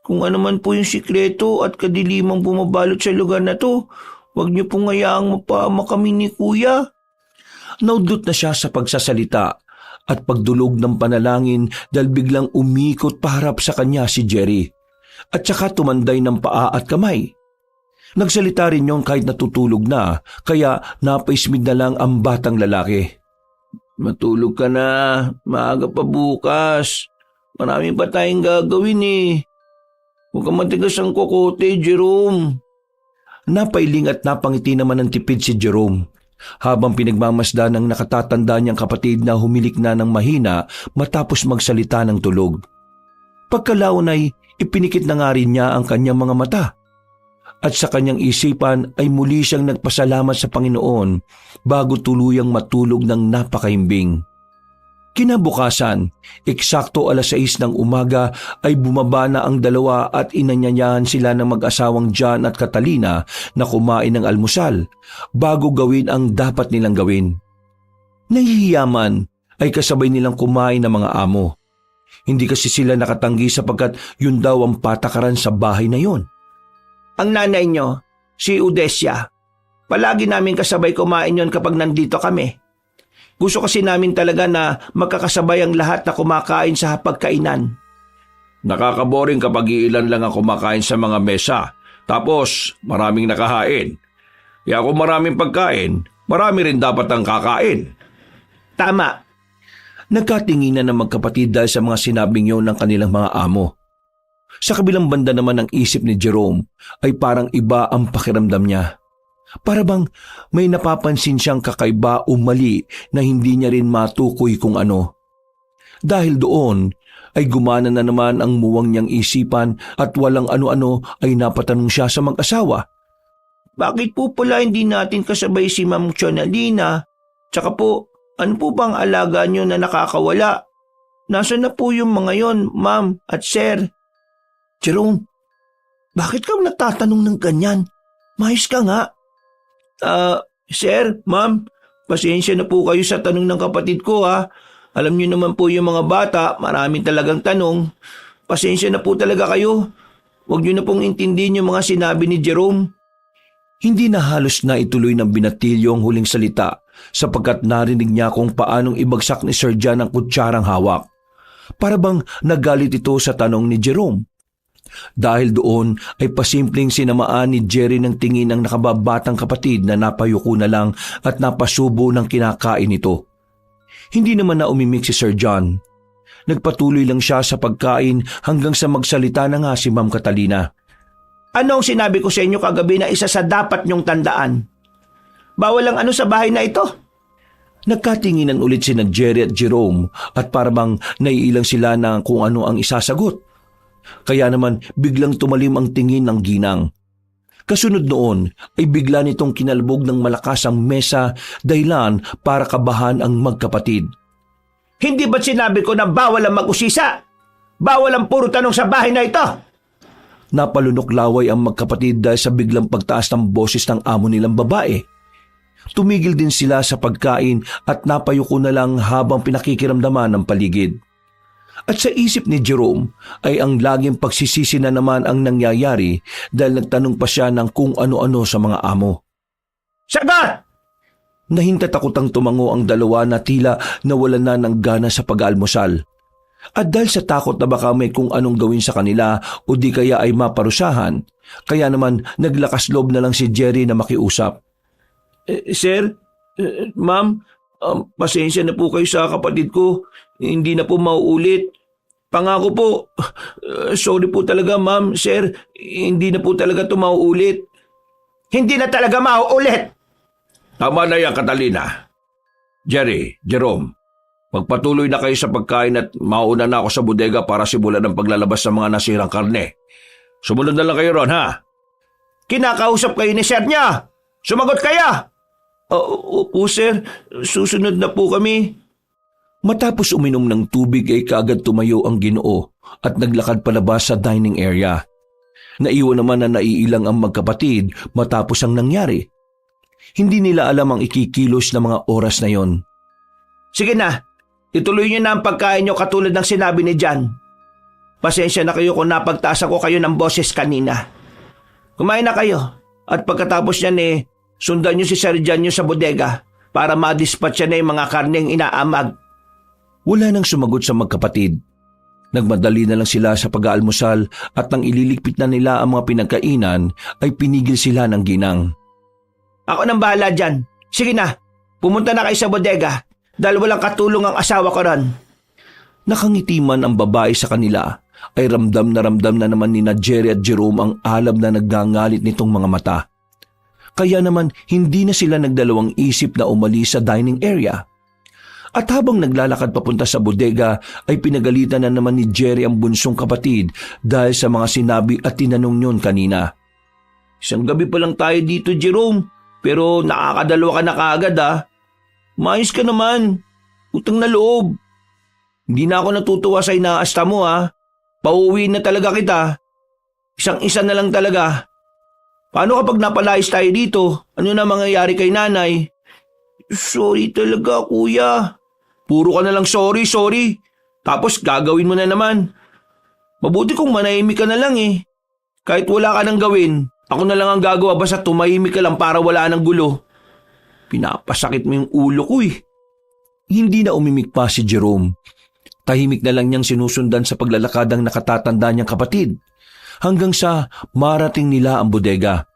Kung ano man po yung sikreto at kadilimang bumabalot sa lugar na to, huwag niyo pong hayaang mapahama kami ni Kuya. Naudlot na siya sa pagsasalita at pagdulog ng panalangin dahil biglang umikot paharap sa kanya si Jerry at saka tumanday ng paa at kamay. Nagsalita rin yon kahit natutulog na, kaya napaismid na lang ang batang lalaki. Matulog ka na, maaga pa bukas. Marami pa tayong gagawin. Huwag kang matigas ang kokote, Jerome. Napailing at napangiti naman ng tipid si Jerome, habang pinagmamasdan ng nakatatanda niyang kapatid na humilik na ng mahina matapos magsalita ng tulog. Pagkalaon ay ipinikit na nga rin niya ang kanyang mga mata. At sa kanyang isipan ay muli siyang nagpasalamat sa Panginoon bago tuluyang matulog ng napakahimbing. Kinabukasan, eksakto 6:00 ng umaga ay bumaba na ang dalawa at inanyayahan sila ng mag-asawang John at Catalina na kumain ng almusal bago gawin ang dapat nilang gawin. Nahihiyaman ay kasabay nilang kumain ng mga amo. Hindi kasi sila nakatanggi sapagkat yun daw ang patakaran sa bahay na yon. Ang nanay nyo, si Udesia, palagi namin kasabay kumain yon kapag nandito kami. Gusto kasi namin talaga na magkakasabay ang lahat na kumakain sa hapagkainan. Nakakaboring kapag iilan lang ang kumakain sa mga mesa, tapos maraming nakahain. Kaya kung maraming pagkain, marami rin dapat ang kakain. Tama. Nagkatinginan ng magkapatid dahil sa mga sinabing yon ng kanilang mga amo. Sa kabilang banda naman ng isip ni Jerome ay parang iba ang pakiramdam niya. Para bang may napapansin siyang kakaiba o mali na hindi niya rin matukoy kung ano. Dahil doon ay gumana na naman ang muwang niyang isipan at walang ano-ano ay napatanong siya sa mag-asawa. Bakit po pala hindi natin kasabay si Ma'am Chonalina? Tsaka po, ano po bang alaga niyo na nakakawala? Nasaan na po yung mga yon, Ma'am at Sir? Jerome, bakit ka nagtatanong ng ganyan? Mayos ka nga. Sir, Ma'am, pasensya na po kayo sa tanong ng kapatid ko Alam niyo naman po yung mga bata, maraming talagang tanong. Pasensya na po talaga kayo. Huwag niyo na pong intindihin yung mga sinabi ni Jerome. Hindi na halos na ituloy ng binatilyo ang huling salita sapagkat narinig niya kung paanong ibagsak ni Sir John ang kutsarang hawak. Para bang nagalit ito sa tanong ni Jerome. Dahil doon ay pasimpleng sinamaan ni Jerry ng tingin ng nakababatang kapatid na napayuko na lang at napasubo ng kinakain nito. Hindi naman na umimik si Sir John. Nagpatuloy lang siya sa pagkain hanggang sa magsalita na nga si Ma'am Catalina. Ano ang sinabi ko sa inyo kagabi na isa sa dapat niyong tandaan? Bawal ang ano sa bahay na ito? Nagkatinginan ulit si Jerry at Jerome at parang naiilang sila na kung ano ang isasagot. Kaya naman biglang tumalim ang tingin ng ginang. Kasunod noon ay bigla nitong kinalbog ng malakas ang mesa dahilan para kabahan ang magkapatid. Hindi ba't sinabi ko na bawal ang mag-usisa? Bawal ang puro tanong sa bahay na ito! Napalunok laway ang magkapatid dahil sa biglang pagtaas ng boses ng amo nilang babae. Tumigil din sila sa pagkain at napayuko na lang habang pinakikiramdaman ng paligid. At sa isip ni Jerome ay ang laging pagsisisi na naman ang nangyayari dahil nagtanong pa siya ng kung ano-ano sa mga amo. Sagot! Nahintatakotang tumango ang dalawa na tila nawalan na ng gana sa pag-aalmusal. At dahil sa takot na baka may kung anong gawin sa kanila o di kaya ay maparusahan, kaya naman naglakas loob na lang si Jerry na makiusap. Sir, ma'am, pasensya na po kayo sa kapatid ko. Hindi na po mauulit. Pangako po. Sorry po talaga, ma'am, sir. Hindi na po talaga ito mauulit. Hindi na talaga mauulit! Tama na yan, Catalina. Jerry, Jerome, magpatuloy na kayo sa pagkain at mauna na ako sa bodega para simulan ang paglalabas ng mga nasirang karne. Sumunod na lang kayo ron, ha? Kinakausap kayo ni sir niya. Sumagot kaya! Opo, sir. Susunod na po kami. Matapos uminom ng tubig ay kaagad tumayo ang Ginoo at naglakad palabas sa dining area. Naiwan naman na naiilang ang magkapatid matapos ang nangyari. Hindi nila alam ang ikikilos na mga oras na yon. Sige na, ituloy niyo na ang pagkain niyo katulad ng sinabi ni John. Pasensya na kayo kung napagtaas ako kayo ng boses kanina. Kumain na kayo at pagkatapos niyan sundan niyo si Sir John niyo sa bodega para ma-dispatch niya na yung mga karneng inaamag. Wala nang sumagot sa magkapatid. Nagmadali na lang sila sa pag-aalmusal at nang ililigpit na nila ang mga pinagkainan ay pinigil sila ng ginang. Ako nang bahala dyan. Sige na, pumunta na kayo sa bodega dahil walang katulong ang asawa ko ron. Nakangiti man ang babae sa kanila ay ramdam na naman ni Jerry at Jerome ang alab na naggangalit nitong mga mata. Kaya naman hindi na sila nagdalawang isip na umalis sa dining area. At habang naglalakad papunta sa bodega ay pinagalitan na naman ni Jerry ang bunsong kapatid dahil sa mga sinabi at tinanong niyon kanina. Isang gabi pa lang tayo dito, Jerome, pero nakakadalawa ka na kaagad Maayos ka naman. Utang na loob. Hindi na ako natutuwa sa inaasta mo Pauwi na talaga kita. Isang-isa na lang talaga. Paano kapag napalayas tayo dito? Ano na mangyayari kay nanay? Sorry talaga, kuya. Puro ka na lang sorry. Tapos gagawin mo na naman. Mabuti kung manahimik ka na lang Kahit wala ka nang gawin, ako na lang ang gagawa basta tumahimik ka lang para wala nang gulo. Pinapasakit mo yung ulo ko Hindi na umimik pa si Jerome. Tahimik na lang niyang sinusundan sa paglalakad ang nakatatanda niyang kapatid hanggang sa marating nila ang bodega.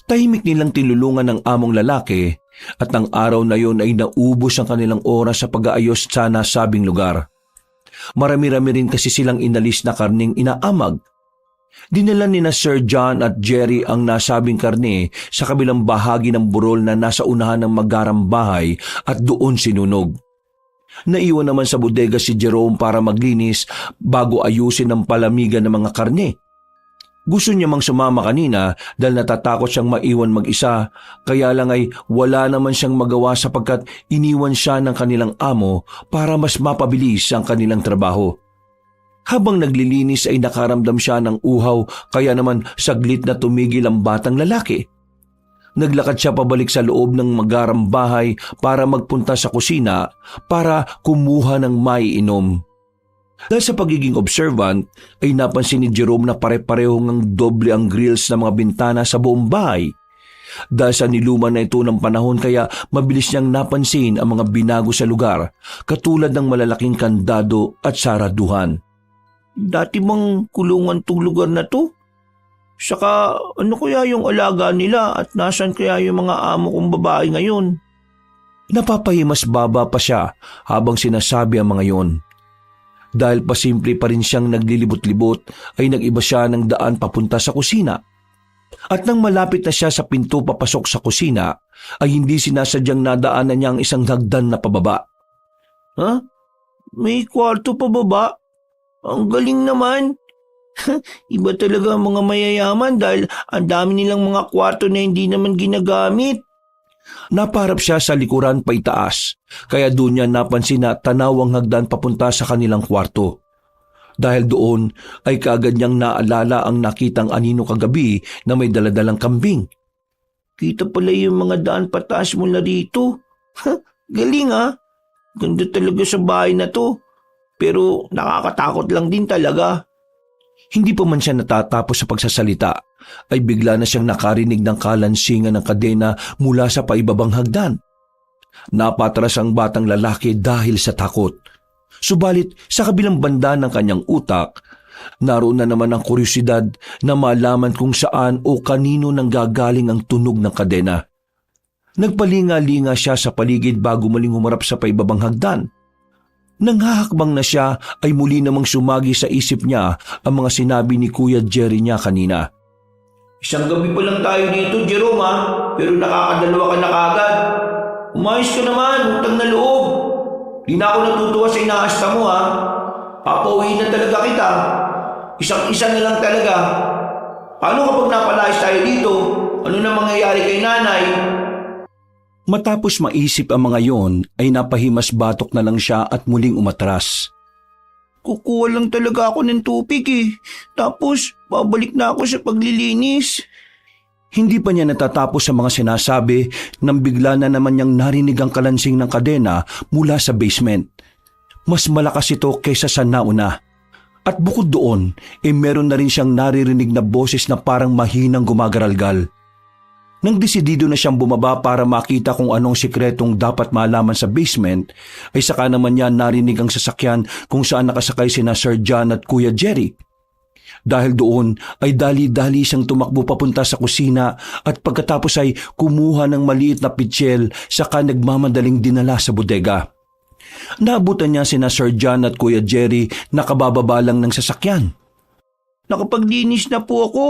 Tahimik nilang tinulungan ng among lalaki at ng araw na yon ay naubos ang kanilang oras sa pag-aayos sa nasabing lugar. Marami-rami rin kasi silang inalis na karning inaamag. Dinala ni na Sir John at Jerry ang nasabing karne sa kabilang bahagi ng burol na nasa unahan ng magarang bahay at doon sinunog. Naiwan naman sa bodega si Jerome para maglinis bago ayusin ang palamigan ng mga karne. Gusto niya mang sumama kanina dahil natatakot siyang maiwan mag-isa, kaya lang ay wala naman siyang magawa sapagkat iniwan siya ng kanilang amo para mas mapabilis ang kanilang trabaho. Habang naglilinis ay nakaramdam siya ng uhaw kaya naman saglit na tumigil ang batang lalaki. Naglakad siya pabalik sa loob ng magarang bahay para magpunta sa kusina para kumuha ng maiinom. Dahil sa pagiging observant ay napansin ni Jerome na pare-parehong ang doble ang grills ng mga bintana sa buong bahay. Dahil sa niluman na ito ng panahon kaya mabilis niyang napansin ang mga binago sa lugar katulad ng malalaking kandado at saraduhan. Dati bang kulungan tong lugar na to? Saka ano kaya yung alaga nila at nasan kaya yung mga amo kong babae ngayon? Napapahimas baba pa siya habang sinasabi ang mga yon. Dahil pasimple pa rin siyang naglilibot-libot ay nag-iba siya ng daan papunta sa kusina. At nang malapit na siya sa pinto papasok sa kusina, ay hindi sinasadyang nadaanan niya ang isang hagdan na pababa. Ha? May kwarto pa baba? Ang galing naman. Iba talaga ang mga mayayaman dahil ang dami nilang mga kwarto na hindi naman ginagamit. Naparap siya sa likuran pa itaas, kaya doon niya napansin na tanaw ang hagdan papunta sa kanilang kwarto. Dahil doon ay kaagad niyang naalala ang nakitang anino kagabi na may daladalang kambing. Kita pala yung mga daan pataas mula rito. Galing ha. Ganda talaga sa bahay na to. Pero nakakatakot lang din talaga. Hindi pa man siya natatapos sa pagsasalita, ay bigla na siyang nakarinig ng kalansingan ng kadena mula sa paibabang hagdan. Napatras ang batang lalaki dahil sa takot. Subalit sa kabilang banda ng kanyang utak, naroon na naman ang kuryosidad na malaman kung saan o kanino nang gagaling ang tunog ng kadena. Nagpalinga-linga siya sa paligid bago muling humarap sa paibabang hagdan. Nang hahakbang na siya ay muli namang sumagi sa isip niya ang mga sinabi ni Kuya Jerry niya kanina. Isang gabi pa lang tayo dito, Jerome ha. Pero nakakadalawa ka na kagad. Umayos ka naman, utang na loob. Di na ako natutuwa sa inaasta mo ha. Papauwiin na talaga kita. Isang-isa na lang talaga. Paano kapag napalayas tayo dito? Ano na mangyayari kay nanay? Matapos maisip ang mga yon ay napahimas batok na lang siya at muling umatras. Kukuha lang talaga ako ng tubig eh. Tapos babalik na ako sa paglilinis. Hindi pa niya natatapos sa mga sinasabi nang bigla na naman niyang narinig ang kalansing ng kadena mula sa basement. Mas malakas ito kaysa sa nauna. At bukod doon, meron na rin siyang naririnig na boses na parang mahinang gumagaralgal. Nang desidido na siyang bumaba para makita kung anong sikretong dapat malaman sa basement, ay saka naman niya narinig ang sasakyan kung saan nakasakay sina Sir John at Kuya Jerry. Dahil doon ay dali-dali siyang tumakbo papunta sa kusina at pagkatapos ay kumuha ng maliit na pitsyel saka nagmamadaling dinala sa bodega. Naabutan niya sina Sir John at Kuya Jerry na kabababa lang ng sasakyan. Nakapaglinis na po ako.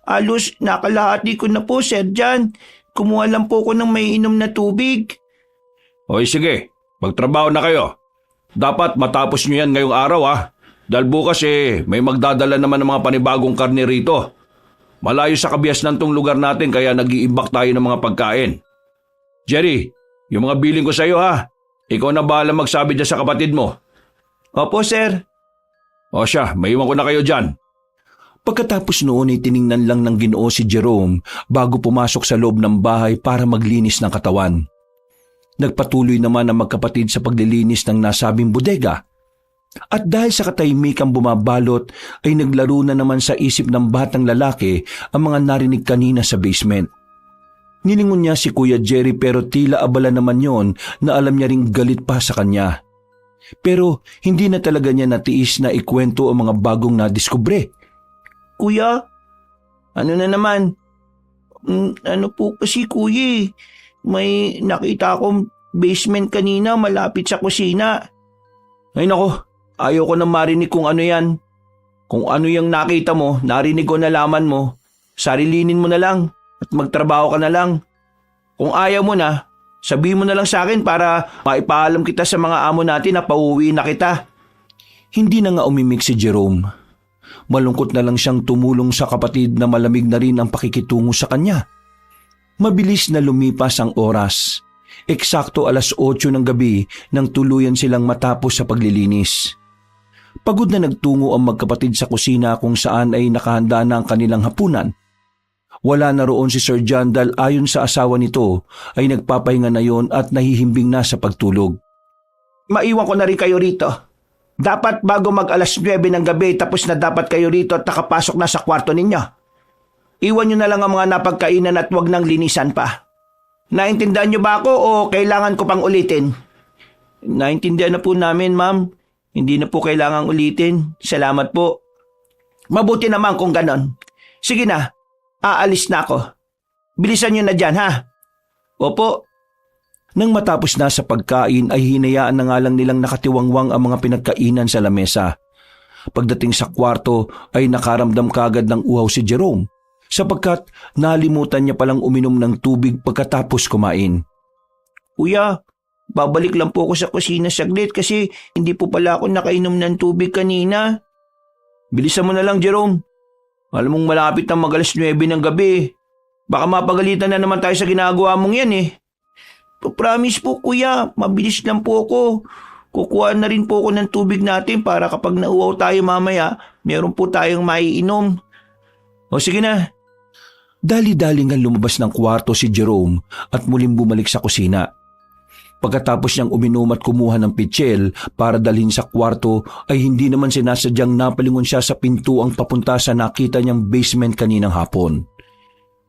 Alos nakalahati ko na po, Sir John. Kumuha lang po ko ng may inom na tubig. Hoy sige, magtrabaho na kayo. Dapat matapos nyo yan ngayong araw Dahil bukas may magdadala naman ng mga panibagong karne rito. Malayo sa kabiasnan tong lugar natin kaya nag-iimbak tayo ng mga pagkain. Jerry, yung mga biling ko sa iyo Ikaw na bahala magsabi dyan sa kapatid mo. Opo, sir. O siya, maiwan ko na kayo dyan. Pagkatapos noon ay tiningnan lang ng Ginoo si Jerome bago pumasok sa loob ng bahay para maglinis ng katawan. Nagpatuloy naman ang magkapatid sa paglilinis ng nasabing bodega. At dahil sa katahimikang bumabalot ay naglaro na naman sa isip ng batang lalaki ang mga narinig kanina sa basement. Nilingon niya si Kuya Jerry pero tila abala naman yon na alam niya ring galit pa sa kanya. Pero hindi na talaga niya natiis na ikwento ang mga bagong nadiskubre. Kuya, ano na naman? Ano po kasi kuya may nakita akong basement kanina malapit sa kusina. Ay nako, ayaw ko na marinig kung ano yan. Kung ano yung nakita mo, narinig ko nalaman mo, sarilinin mo na lang at magtrabaho ka na lang. Kung ayaw mo na, sabihin mo na lang sa akin para maipaalam kita sa mga amo natin na pauwi na kita. Hindi na nga umimik si Jerome. Malungkot na lang siyang tumulong sa kapatid na malamig na rin ang pakikitungo sa kanya. Mabilis na lumipas ang oras. Eksakto 8:00 ng gabi nang tuluyan silang matapos sa paglilinis. Pagod na nagtungo ang magkapatid sa kusina kung saan ay nakahanda na ang kanilang hapunan. Wala na roon si Sir John dahil ayon sa asawa nito ay nagpapahinga na yon at nahihimbing na sa pagtulog. Maiwan ko na rin kayo rito. Dapat bago mag 9:00 ng gabi tapos na dapat kayo rito at nakapasok na sa kwarto ninyo. Iwan nyo na lang ang mga napagkainan at wag nang linisan pa. Naintindihan nyo ba ako o kailangan ko pang ulitin? Naintindihan na po namin, ma'am. Hindi na po kailangang ulitin. Salamat po. Mabuti naman kung ganon. Sige na, aalis na ako. Bilisan nyo na dyan, ha? Opo. Nang matapos na sa pagkain ay hinayaan na nga lang nilang nakatiwangwang ang mga pinagkainan sa lamesa. Pagdating sa kwarto ay nakaramdam kagad ng uhaw si Jerome. sapagkat nalimutan niya palang uminom ng tubig pagkatapos kumain. Kuya, babalik lang po ako sa kusina saglit kasi hindi po pala ako nakainom ng tubig kanina. Bilisan mo na lang, Jerome. Alam mong malapit na mag-alas 9 ng gabi. Baka mapagalitan na naman tayo sa ginagawa mong yan eh. Promise po kuya, mabilis lang po ako. Kukuha na rin po ako ng tubig natin para kapag nauwaw tayo mamaya, meron po tayong maiinom. O sige na. Dali-dali nga lumabas ng kwarto si Jerome at muling bumalik sa kusina. Pagkatapos niyang uminom at kumuha ng pitsil para dalhin sa kwarto ay hindi naman sinasadyang napalingon siya sa pintuang papunta sa nakita niyang basement kaninang hapon.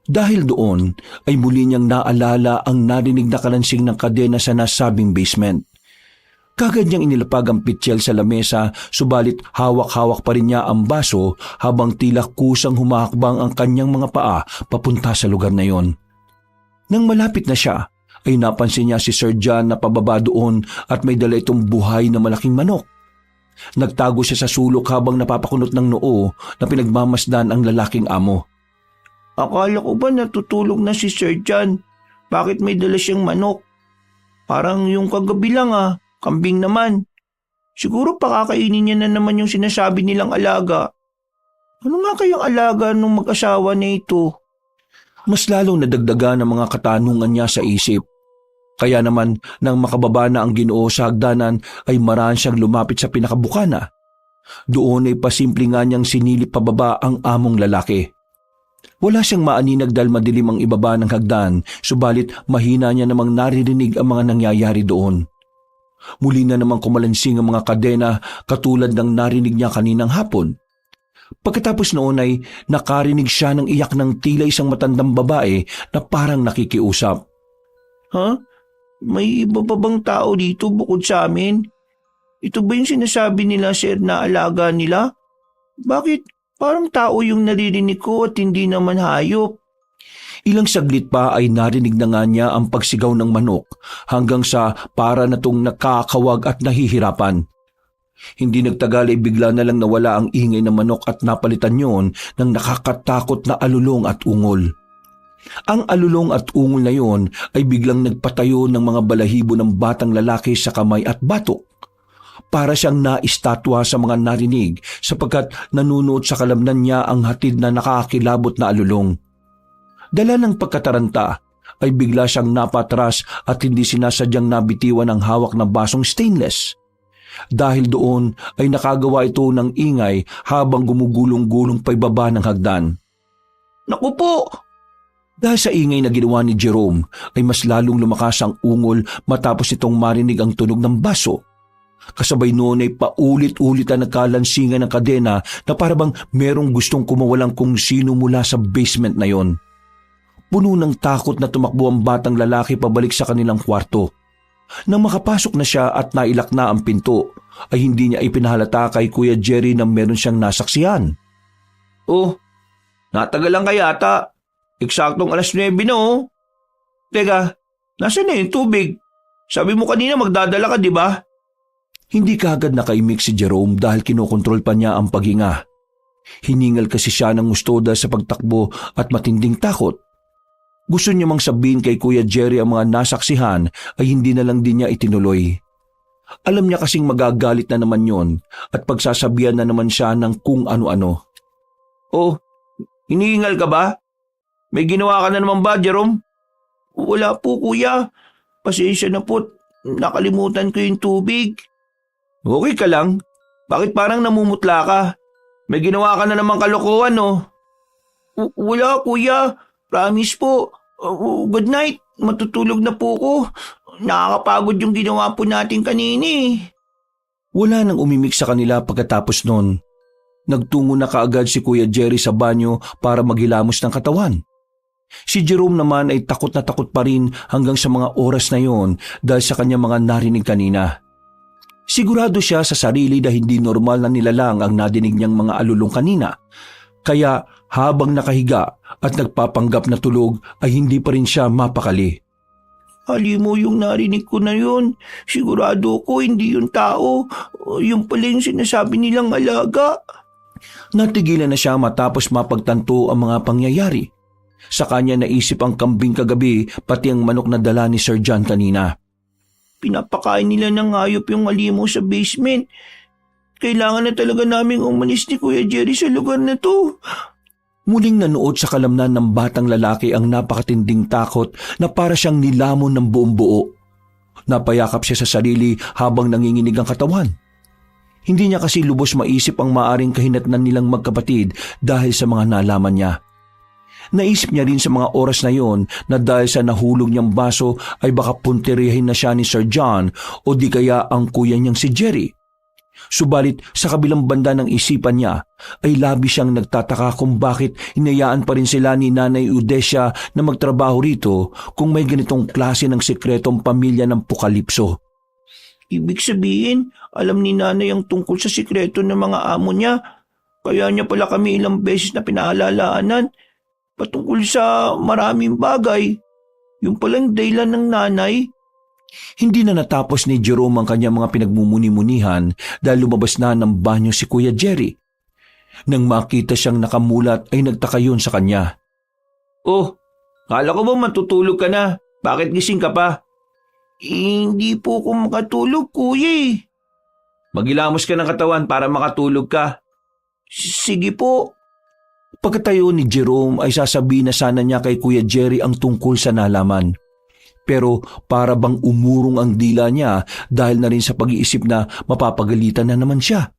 Dahil doon ay muli niyang naalala ang narinig na kalansing ng kadena sa nasabing basement. Kagad niyang inilapag ang pitsil sa lamesa, subalit hawak-hawak pa rin niya ang baso habang tila kusang humahakbang ang kanyang mga paa papunta sa lugar na yon. Nang malapit na siya, ay napansin niya si Sir John na pababa doon at may dala itong buhay na malaking manok. Nagtago siya sa sulok habang napapakunot ng noo na pinagmamasdan ang lalaking amo. Akala ko ba natutulog na si Sir John? Bakit may dala siyang manok? Parang yung kagabi lang kambing naman. Siguro pakakainin niya na naman yung sinasabi nilang alaga. Ano nga kayang alaga nung mag-asawa na ito? Mas lalong nadagdagan ang mga katanungan niya sa isip. Kaya naman nang makababa na ang Ginoo sa hagdanan ay maraan siyang lumapit sa pinakabukana. Doon ay pasimple nga niyang sinilip pababa ang among lalaki. Wala siyang maaninag dahil madilim ang ibaba ng hagdan, subalit mahina niya namang naririnig ang mga nangyayari doon. Muli na namang kumalansing ang mga kadena katulad ng narinig niya kaninang hapon. Pagkatapos noon ay nakarinig siya ng iyak ng tila isang matandang babae na parang nakikiusap. Ha? May iba pa bang tao dito bukod sa amin? Ito ba yung sinasabi nila sir na alaga nila? Bakit parang tao yung naririnig ko at hindi naman hayop? Ilang saglit pa ay narinig na nga niya ang pagsigaw ng manok hanggang sa para na tong nakakawag at nahihirapan. Hindi nagtagal ay bigla na lang nawala ang ingay ng manok at napalitan yon ng nakakatakot na alulong at ungol. Ang alulong at ungol na yon ay biglang nagpatayo ng mga balahibo ng batang lalaki sa kamay at batok. Para siyang naistatwa sa mga narinig sapagkat nanunuot sa kalamnan niya ang hatid na nakakilabot na alulong. Dala ng pagkataranta ay bigla siyang napatras at hindi sinasadyang nabitiwan ang hawak na basong stainless. Dahil doon ay nakagawa ito ng ingay habang gumugulong-gulong pa ibaba ng hagdan. Naku po! Dahil sa ingay na ginawa ni Jerome ay mas lalong lumakas ang ungol matapos itong marinig ang tunog ng baso. Kasabay noon ay paulit-ulit ang nagkalansingan ng kadena na parabang merong gustong kumawalang kung sino mula sa basement na yon. Puno ng takot na tumakbo ang batang lalaki pabalik sa kanilang kwarto. Nang makapasok na siya at nailak na ang pinto, ay hindi niya ipinahalata kay Kuya Jerry na meron siyang nasaksihan. Oh, natagal lang kaya ata. Eksaktong alas 9 na oh. Teka, nasaan na yung tubig? Sabi mo kanina magdadala ka, di ba? Hindi kaagad nakaimik si Jerome dahil kinokontrol pa niya ang paghinga. Hiningal kasi siya ng gusto dahil sa pagtakbo at matinding takot. Gusto niya mang sabihin kay Kuya Jerry ang mga nasaksihan ay hindi na lang din niya itinuloy. Alam niya kasing magagalit na naman yon at pagsasabihan na naman siya ng kung ano-ano. Oh, hinihingal ka ba? May ginawa ka na naman ba, Jerome? Wala po kuya. Pasensya na po. Nakalimutan ko yung tubig. Okay ka lang? Bakit parang namumutla ka? May ginawa ka na naman kalokohan, no? Wala kuya. Promise po. Good night. Matutulog na po ko. Nakakapagod yung ginawa po natin kanina eh. Wala nang umimik sa kanila pagkatapos nun. Nagtungo na kaagad si Kuya Jerry sa banyo para maghilamos ng katawan. Si Jerome naman ay takot na takot pa rin hanggang sa mga oras na yon dahil sa kanyang mga narinig kanina. Sigurado siya sa sarili na hindi normal na nilalang ang nadinig niyang mga alulong kanina. Kaya habang nakahiga at nagpapanggap na tulog ay hindi pa rin siya mapakali. Hali mo yung narinig ko na yun. Sigurado ko hindi yung tao. Yung pala yung sinasabi nilang alaga. Natigilan na siya matapos mapagtanto ang mga pangyayari. Sa kanya naisip ang kambing kagabi pati ang manok na dala ni Sir John kanina. Pinapakain nila ng hayop yung halimaw sa basement. Kailangan na talaga naming umalis ni Kuya Jerry sa lugar na to. Muling nanuot sa kalamnan ng batang lalaki ang napakatinding takot na para siyang nilamon ng buong buo. Napayakap siya sa sarili habang nanginginig ang katawan. Hindi niya kasi lubos maisip ang maaring kahinatnan nilang magkapatid dahil sa mga nalaman niya. Naisip niya rin sa mga oras na yon na dahil sa nahulog niyang baso ay baka punterihin na siya ni Sir John o di kaya ang kuya niyang si Jerry. Subalit sa kabilang banda ng isipan niya ay labi siyang nagtataka kung bakit hinayaan pa rin sila ni Nanay Udesia na magtrabaho rito kung may ganitong klase ng sikretong pamilya ng Pukalipso. Ibig sabihin, alam ni Nanay ang tungkol sa sikreto ng mga amo niya. Kaya niya pala kami ilang beses na pinaalalaanan patungkol sa maraming bagay. Yung palang dahilan ng Nanay. Hindi na natapos ni Jerome ang kanyang mga pinagmumuni-munihan dahil lumabas na ng banyo si Kuya Jerry. Nang makita siyang nakamulat ay nagtaka yun sa kanya. Oh, kala ko ba matutulog ka na? Bakit gising ka pa? Hindi po ko makatulog, kuya. Magilamos ka ng katawan para makatulog ka. Sige po. Pagkatayo ni Jerome ay sasabihin na sana niya kay Kuya Jerry ang tungkol sa nalaman. Pero para bang umurong ang dila niya dahil na rin sa pag-iisip na mapapagalitan na naman siya.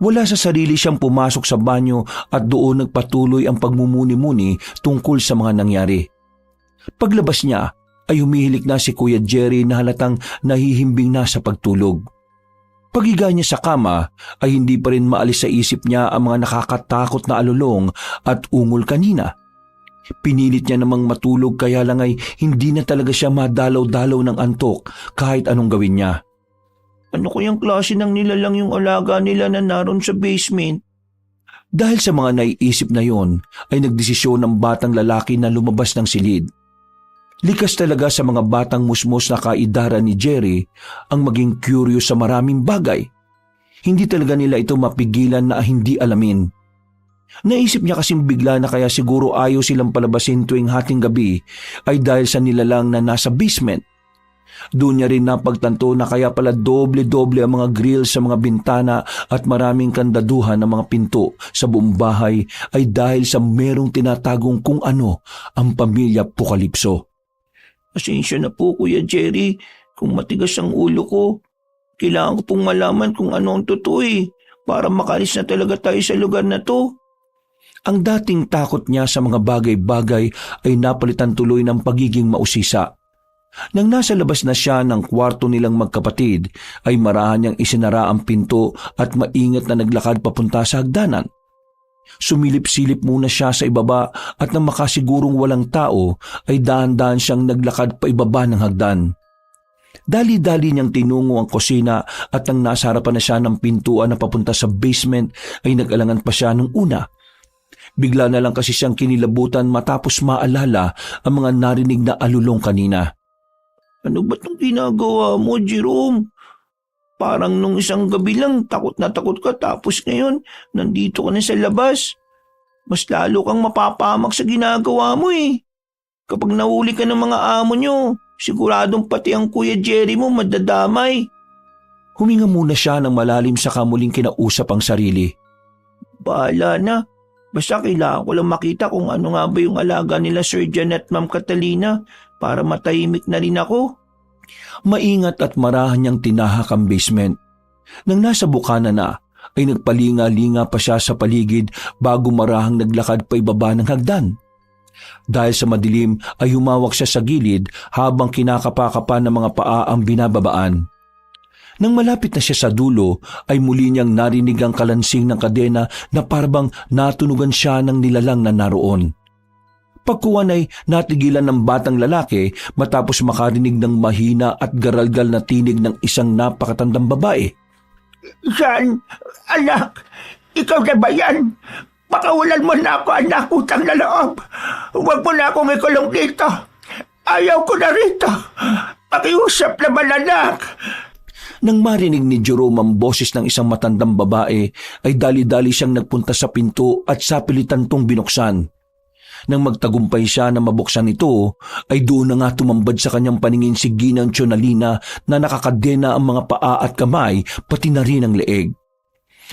Wala sa sarili siyang pumasok sa banyo at doon nagpatuloy ang pagmumuni-muni tungkol sa mga nangyari. Paglabas niya ay humihilik na si Kuya Jerry na halatang nahihimbing na sa pagtulog. Paghiga niya sa kama ay hindi pa rin maalis sa isip niya ang mga nakakatakot na alulong at ungol kanina. Pinilit niya namang matulog kaya lang ay hindi na talaga siya madalaw-dalaw ng antok kahit anong gawin niya. Ano kayang klase ng nilalang yung alaga nila na naroon sa basement? Dahil sa mga naiisip na yon ay nagdesisyon ng batang lalaki na lumabas ng silid. Likas talaga sa mga batang musmos na kaidara ni Jerry ang maging curious sa maraming bagay. Hindi talaga nila ito mapigilan na hindi alamin. Naisip niya kasing bigla na kaya siguro ayaw silang palabasin tuwing hating gabi ay dahil sa nilalang na nasa basement. Doon niya rin napagtanto na kaya pala doble-doble ang mga grill sa mga bintana at maraming kandaduhan ng mga pinto sa buong bahay ay dahil sa merong tinatagong kung ano ang pamilya Pukalipso. Pasensya na po, Kuya Jerry, kung matigas ang ulo ko. Kailangan ko pong malaman kung ano ang totoo para makalis na talaga tayo sa lugar na to. Ang dating takot niya sa mga bagay-bagay ay napalitan tuloy ng pagiging mausisa. Nang nasa labas na siya ng kwarto nilang magkapatid, ay marahan niyang isinara ang pinto at maingat na naglakad papunta sa hagdanan. Sumilip-silip muna siya sa ibaba at nang makasigurong walang tao, ay dahan-dahan siyang naglakad pa ibaba ng hagdan. Dali-dali niyang tinungo ang kusina at nang nasa harapan na siya ng pintuan na papunta sa basement, ay nag-alangan pa siya nung una. Bigla na lang kasi siyang kinilabutan matapos maalala ang mga narinig na alulong kanina. Ano ba itong ginagawa mo, Jerome? Parang nung isang gabi lang takot na takot ka tapos ngayon nandito ka na sa labas. Mas lalo kang mapapahamak sa ginagawa mo Kapag nahuli ka ng mga amo nyo, siguradong pati ang Kuya Jerry mo madadamay. Huminga muna siya ng malalim sa kamuling kinausap ang sarili. Bahala na. Basta kailangan ko lang makita kung ano nga ba yung alaga nila Sir John at Ma'am Catalina para matahimik na rin ako. Maingat at marahan niyang tinahak ang basement. Nang nasa bukana na, ay nagpalinga-linga pa siya sa paligid bago marahang naglakad pa ibaba ng hagdan. Dahil sa madilim ay humawak siya sa gilid habang kinakapa-kapa ng mga paa ang binababaan. Nang malapit na siya sa dulo ay muli niyang narinig ang kalansing ng kadena na parabang natunugan siya ng nilalang na naroon. Pagkuwan ay natigilan ng batang lalaki matapos makarinig ng mahina at garalgal na tinig ng isang napakatandang babae. San? Anak? Ikaw na ba yan? Pakawalan mo na ako, anak, utang na loob. Huwag mo na akong ikulong dito. Ayaw ko na rito. Pakiusap naman, anak. Nang marinig ni Jerome ang boses ng isang matandang babae, ay dali-dali siyang nagpunta sa pinto at sapilitan tong binuksan. Nang magtagumpay siya na mabuksan ito, ay doon na nga tumambad sa kanyang paningin si Ginang Tsionalina na nakakadena ang mga paa at kamay, pati na rin ang leeg.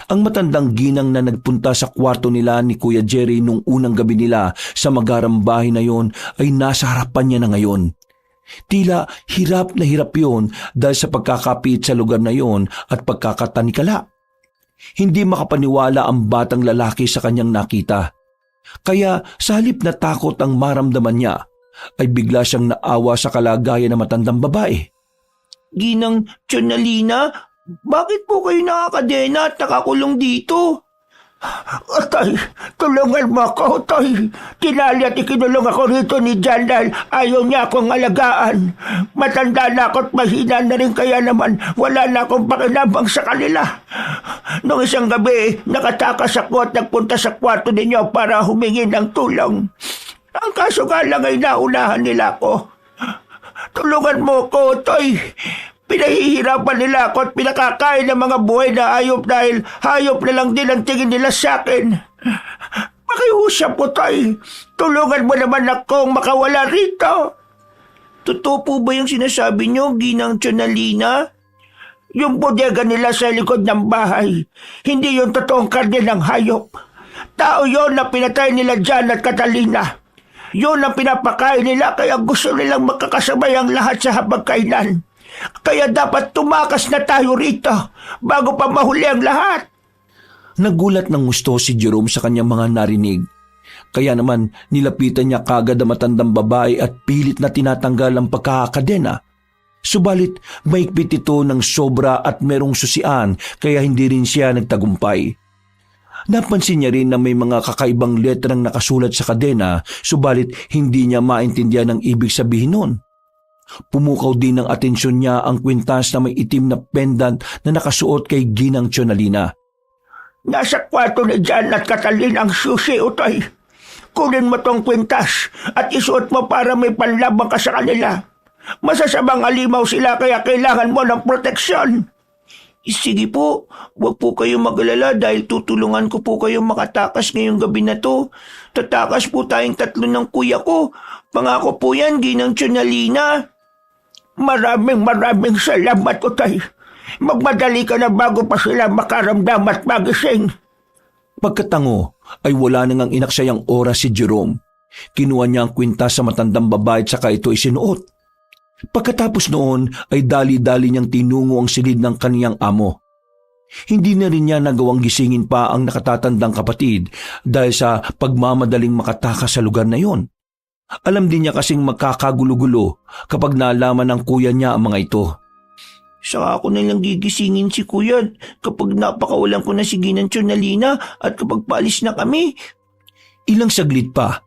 Ang matandang ginang na nagpunta sa kwarto nila ni Kuya Jerry nung unang gabi nila sa magarang bahay na yon ay nasa harapan niya na ngayon. Tila hirap na hirap yon dahil sa pagkakapit sa lugar na yon at pagkakatanikala. Hindi makapaniwala ang batang lalaki sa kanyang nakita. Kaya sa halip na takot ang maramdaman niya, ay bigla siyang naawa sa kalagayan ng matandang babae. Ginang Tsionalina, bakit po kayo nakakadena at nakakulong dito? Tay, tulungan mo ako, Tay. Tinali at ikinulong ako rito ni Jan dahil ayaw niya akong alagaan. Matanda na ako at mahina na rin, kaya naman wala na akong pakinabang sa kanila. Noong isang gabi, nakatakas ako at nagpunta sa kwarto ninyo para humingi ng tulong. Ang kaso nga lang ay naunahan nila ako. Tulungan mo ko, Tay. Pinahihirapan nila ako at pinakakain ng mga buhay na hayop dahil hayop na lang din ang tingin nila sa akin. Pakiusap po, Tay. Tulungan mo naman akong makawala rito. Totoo po ba yung sinasabi niyo, Ginang Tsionalina? Yung bodega nila sa likod ng bahay, hindi yung totoong karne ng hayop. Tao yon na pinatay nila Jan at Catalina. Yun ang pinapakain nila, kaya gusto nilang makakasabay ang lahat sa hapagkainan. Kaya dapat tumakas na tayo rito bago pa mahuli ang lahat. Nagulat ng gusto si Jerome sa kanyang mga narinig. Kaya naman nilapitan niya kagad ang matandang babae at pilit na tinatanggal ang pagkakadena. Subalit maigpit ito ng sobra at merong susian, kaya hindi rin siya nagtagumpay. Napansin niya rin na may mga kakaibang letrang nakasulat sa kadena, subalit hindi niya maintindihan ang ibig sabihin nun. Pumukaw din ng atensyon niya ang kwintas na may itim na pendant na nakasuot kay Ginang Tsionalina. Nasa kwarto ni Jan at Catalina ang susi, Utay. Kunin mo tong kwintas at isuot mo para may panlabang ka sa kanila. Masasamang alimaw sila, kaya kailangan mo ng proteksyon. Sige po, huwag po kayong mag-alala dahil tutulungan ko po kayong makatakas ngayong gabi na to. Tatakas po tayong 3 ng kuya ko. Pangako po yan, Ginang Tsionalina. Maraming salamat, Utay. Magmadali ka na bago pa sila makaramdam at magising. Pagkatango ay wala nang ang inaksayang oras si Jerome. Kinuha niya ang kwintas sa matandang babae at saka ito isinuot. Pagkatapos noon ay dali-dali niyang tinungo ang silid ng kaniyang amo. Hindi na rin niya nagawang gisingin pa ang nakatatandang kapatid dahil sa pagmamadaling makatakas sa lugar na yon. Alam din niya kasing magkakagulo-gulo kapag nalaman ng kuya niya ang mga ito. Saka ako na lang gigisingin si kuya kapag napakawalan ko na si Ginang Tsionalina at kapag paalis na kami. Ilang saglit pa,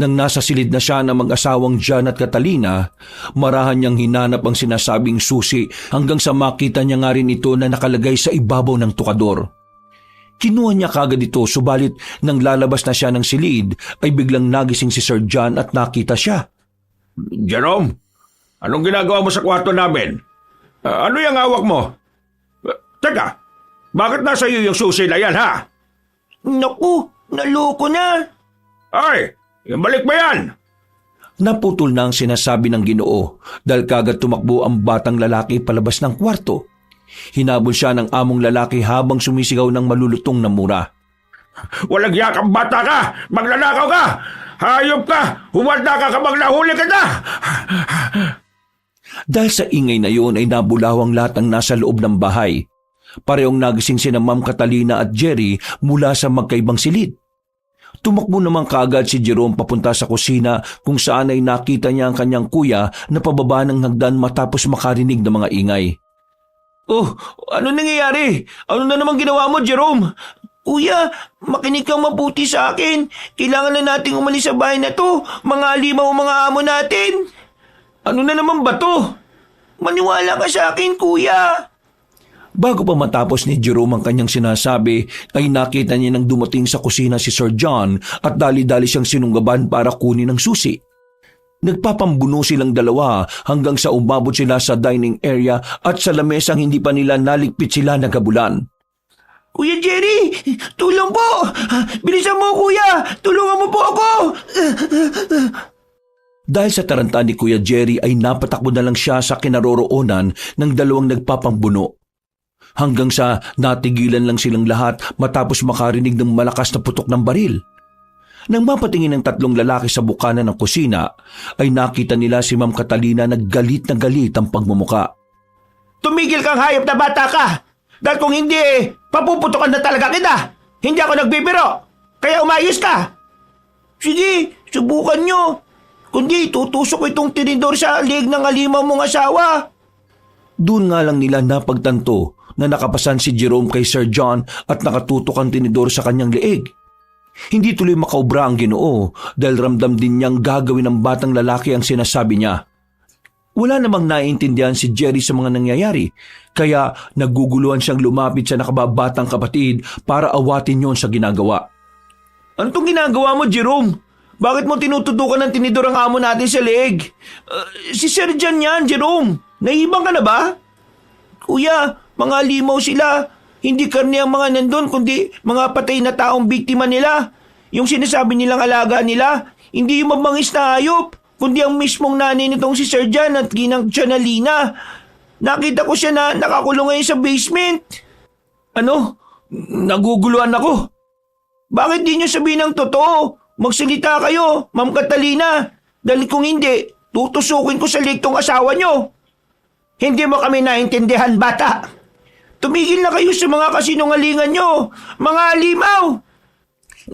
nang nasa silid na siya ng mag-asawang Jan at Catalina, marahan niyang hinanap ang sinasabing susi hanggang sa makita niya nga rin ito na nakalagay sa ibabaw ng tukador. Kinuha niya kagad ito, subalit nang lalabas na siya ng silid ay biglang nagising si Sir John at nakita siya. Jerome, anong ginagawa mo sa kwarto namin? Ano yung hawak mo? Teka, bakit nasa iyo yung susi na yan, ha? Naku, naloko na. Ay, balik mo yan! Naputol na ang sinasabi ng Ginoo dahil kagad tumakbo ang batang lalaki palabas ng kwarto. Hinabol siya ng among lalaki habang sumisigaw ng malulutong na mura. Walang yakang bata ka! Magnanakaw ka! Hayop ka! Humarda ka kapag nahuli ka na! Dahil sa ingay na yun ay nabulawang lahat ang nasa loob ng bahay. Parehong nagising sina Ma'am Catalina at Jerry mula sa magkaibang silid. Tumakbo naman kaagad si Jerome papunta sa kusina kung saan ay nakita niya ang kanyang kuya na pababa ng hagdan matapos makarinig ng mga ingay. Oh, ano nangyayari? Ano na naman ginawa mo, Jerome? Kuya, makinig kang mabuti sa akin. Kailangan na nating umalis sa bahay na to. Mga alimaw mga amo natin. Ano na naman ba to? Maniwala ka sa akin, kuya. Bago pa matapos ni Jerome ang kanyang sinasabi, ay nakita niya nang dumating sa kusina si Sir John at dali-dali siyang sinunggaban para kunin ang susi. Nagpapambuno silang dalawa hanggang sa umabot sila sa dining area at sa lamesang hindi pa nila naligpit sila nagabulan. Kuya Jerry, tulong po! Bilisan mo, kuya! Tulungan mo po ako! Dahil sa taranta ni Kuya Jerry ay napatakbo na lang siya sa kinaroroonan ng dalawang nagpapambuno. Hanggang sa natigilan lang silang lahat matapos makarinig ng malakas na putok ng baril. Nang mapatingin ng tatlong lalaki sa bukana ng kusina, ay nakita nila si Ma'am Catalina na galit ang pagmumuka. Tumigil kang hayop na bata ka! Dahil kung hindi, papuputokan na talaga kita! Hindi ako nagbibiro! Kaya umayos ka! Sige, subukan nyo! Kundi tutusok ko itong tinidor sa liig ng alimaw mong asawa! Doon nga lang nila napagtanto na nakapasan si Jerome kay Sir John at nakatutok ang tinidor sa kanyang leeg. Hindi tuloy makaubra ang Ginoo dahil ramdam din niyang gagawin ng batang lalaki ang sinasabi niya. Wala namang naiintindihan si Jerry sa mga nangyayari, kaya naguguluhan siyang lumapit sa nakababatang kapatid para awatin yon sa ginagawa. Ano tong ginagawa mo, Jerome? Bakit mo tinututukan ng tinidor ang amo natin sa leeg? Si Sir John yan, Jerome. Nahibang ka na ba? Kuya, mga limaw sila. Hindi karne ang mga nandun, kundi mga patay na taong biktima nila. Yung sinasabi nilang alaga nila, hindi yung mabangis na hayop, kundi ang mismong nanay nitong si Sir John at ginang Chanalina. Nakita ko siya na nakakulong ngayon sa basement. Ano? Naguguluhan ako. Bakit di niyo sabihin ang totoo? Magsalita kayo, Ma'am Catalina. Dahil kung hindi, tutusukin ko sa liktong asawa niyo. Hindi mo kami naintindihan, bata. Tumigil na kayo sa mga kasinungalingan nyo, mga alimaw!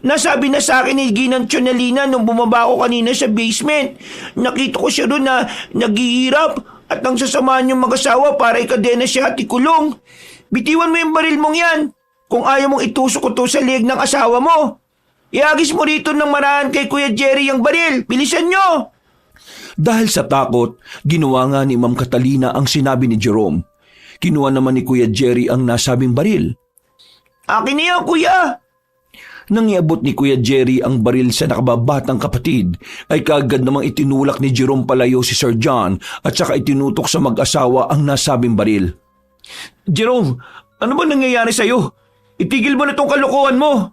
Nasabi na sa akin ni Ginang Chonalina nung bumaba ako kanina sa basement. Nakita ko siya doon na naghihirap at nang sasamahan yung mag-asawa para ikadena siya at ikulong. Bitiwan mo yung baril mong yan kung ayaw mong itusok ko to sa liig ng asawa mo. Iagis mo rito ng marahan kay Kuya Jerry ang baril. Bilisan nyo! Dahil sa takot, ginawa nga ni Ma'am Catalina ang sinabi ni Jerome. Kinuha naman ni Kuya Jerry ang nasabing baril. Akin na yan, kuya! Nang iabot ni Kuya Jerry ang baril sa nakababatang kapatid, ay kaagad namang itinulak ni Jerome palayo si Sir John at saka itinutok sa mag-asawa ang nasabing baril. Jerome, ano ba nangyayari sa'yo? Itigil mo na tong kalokohan mo!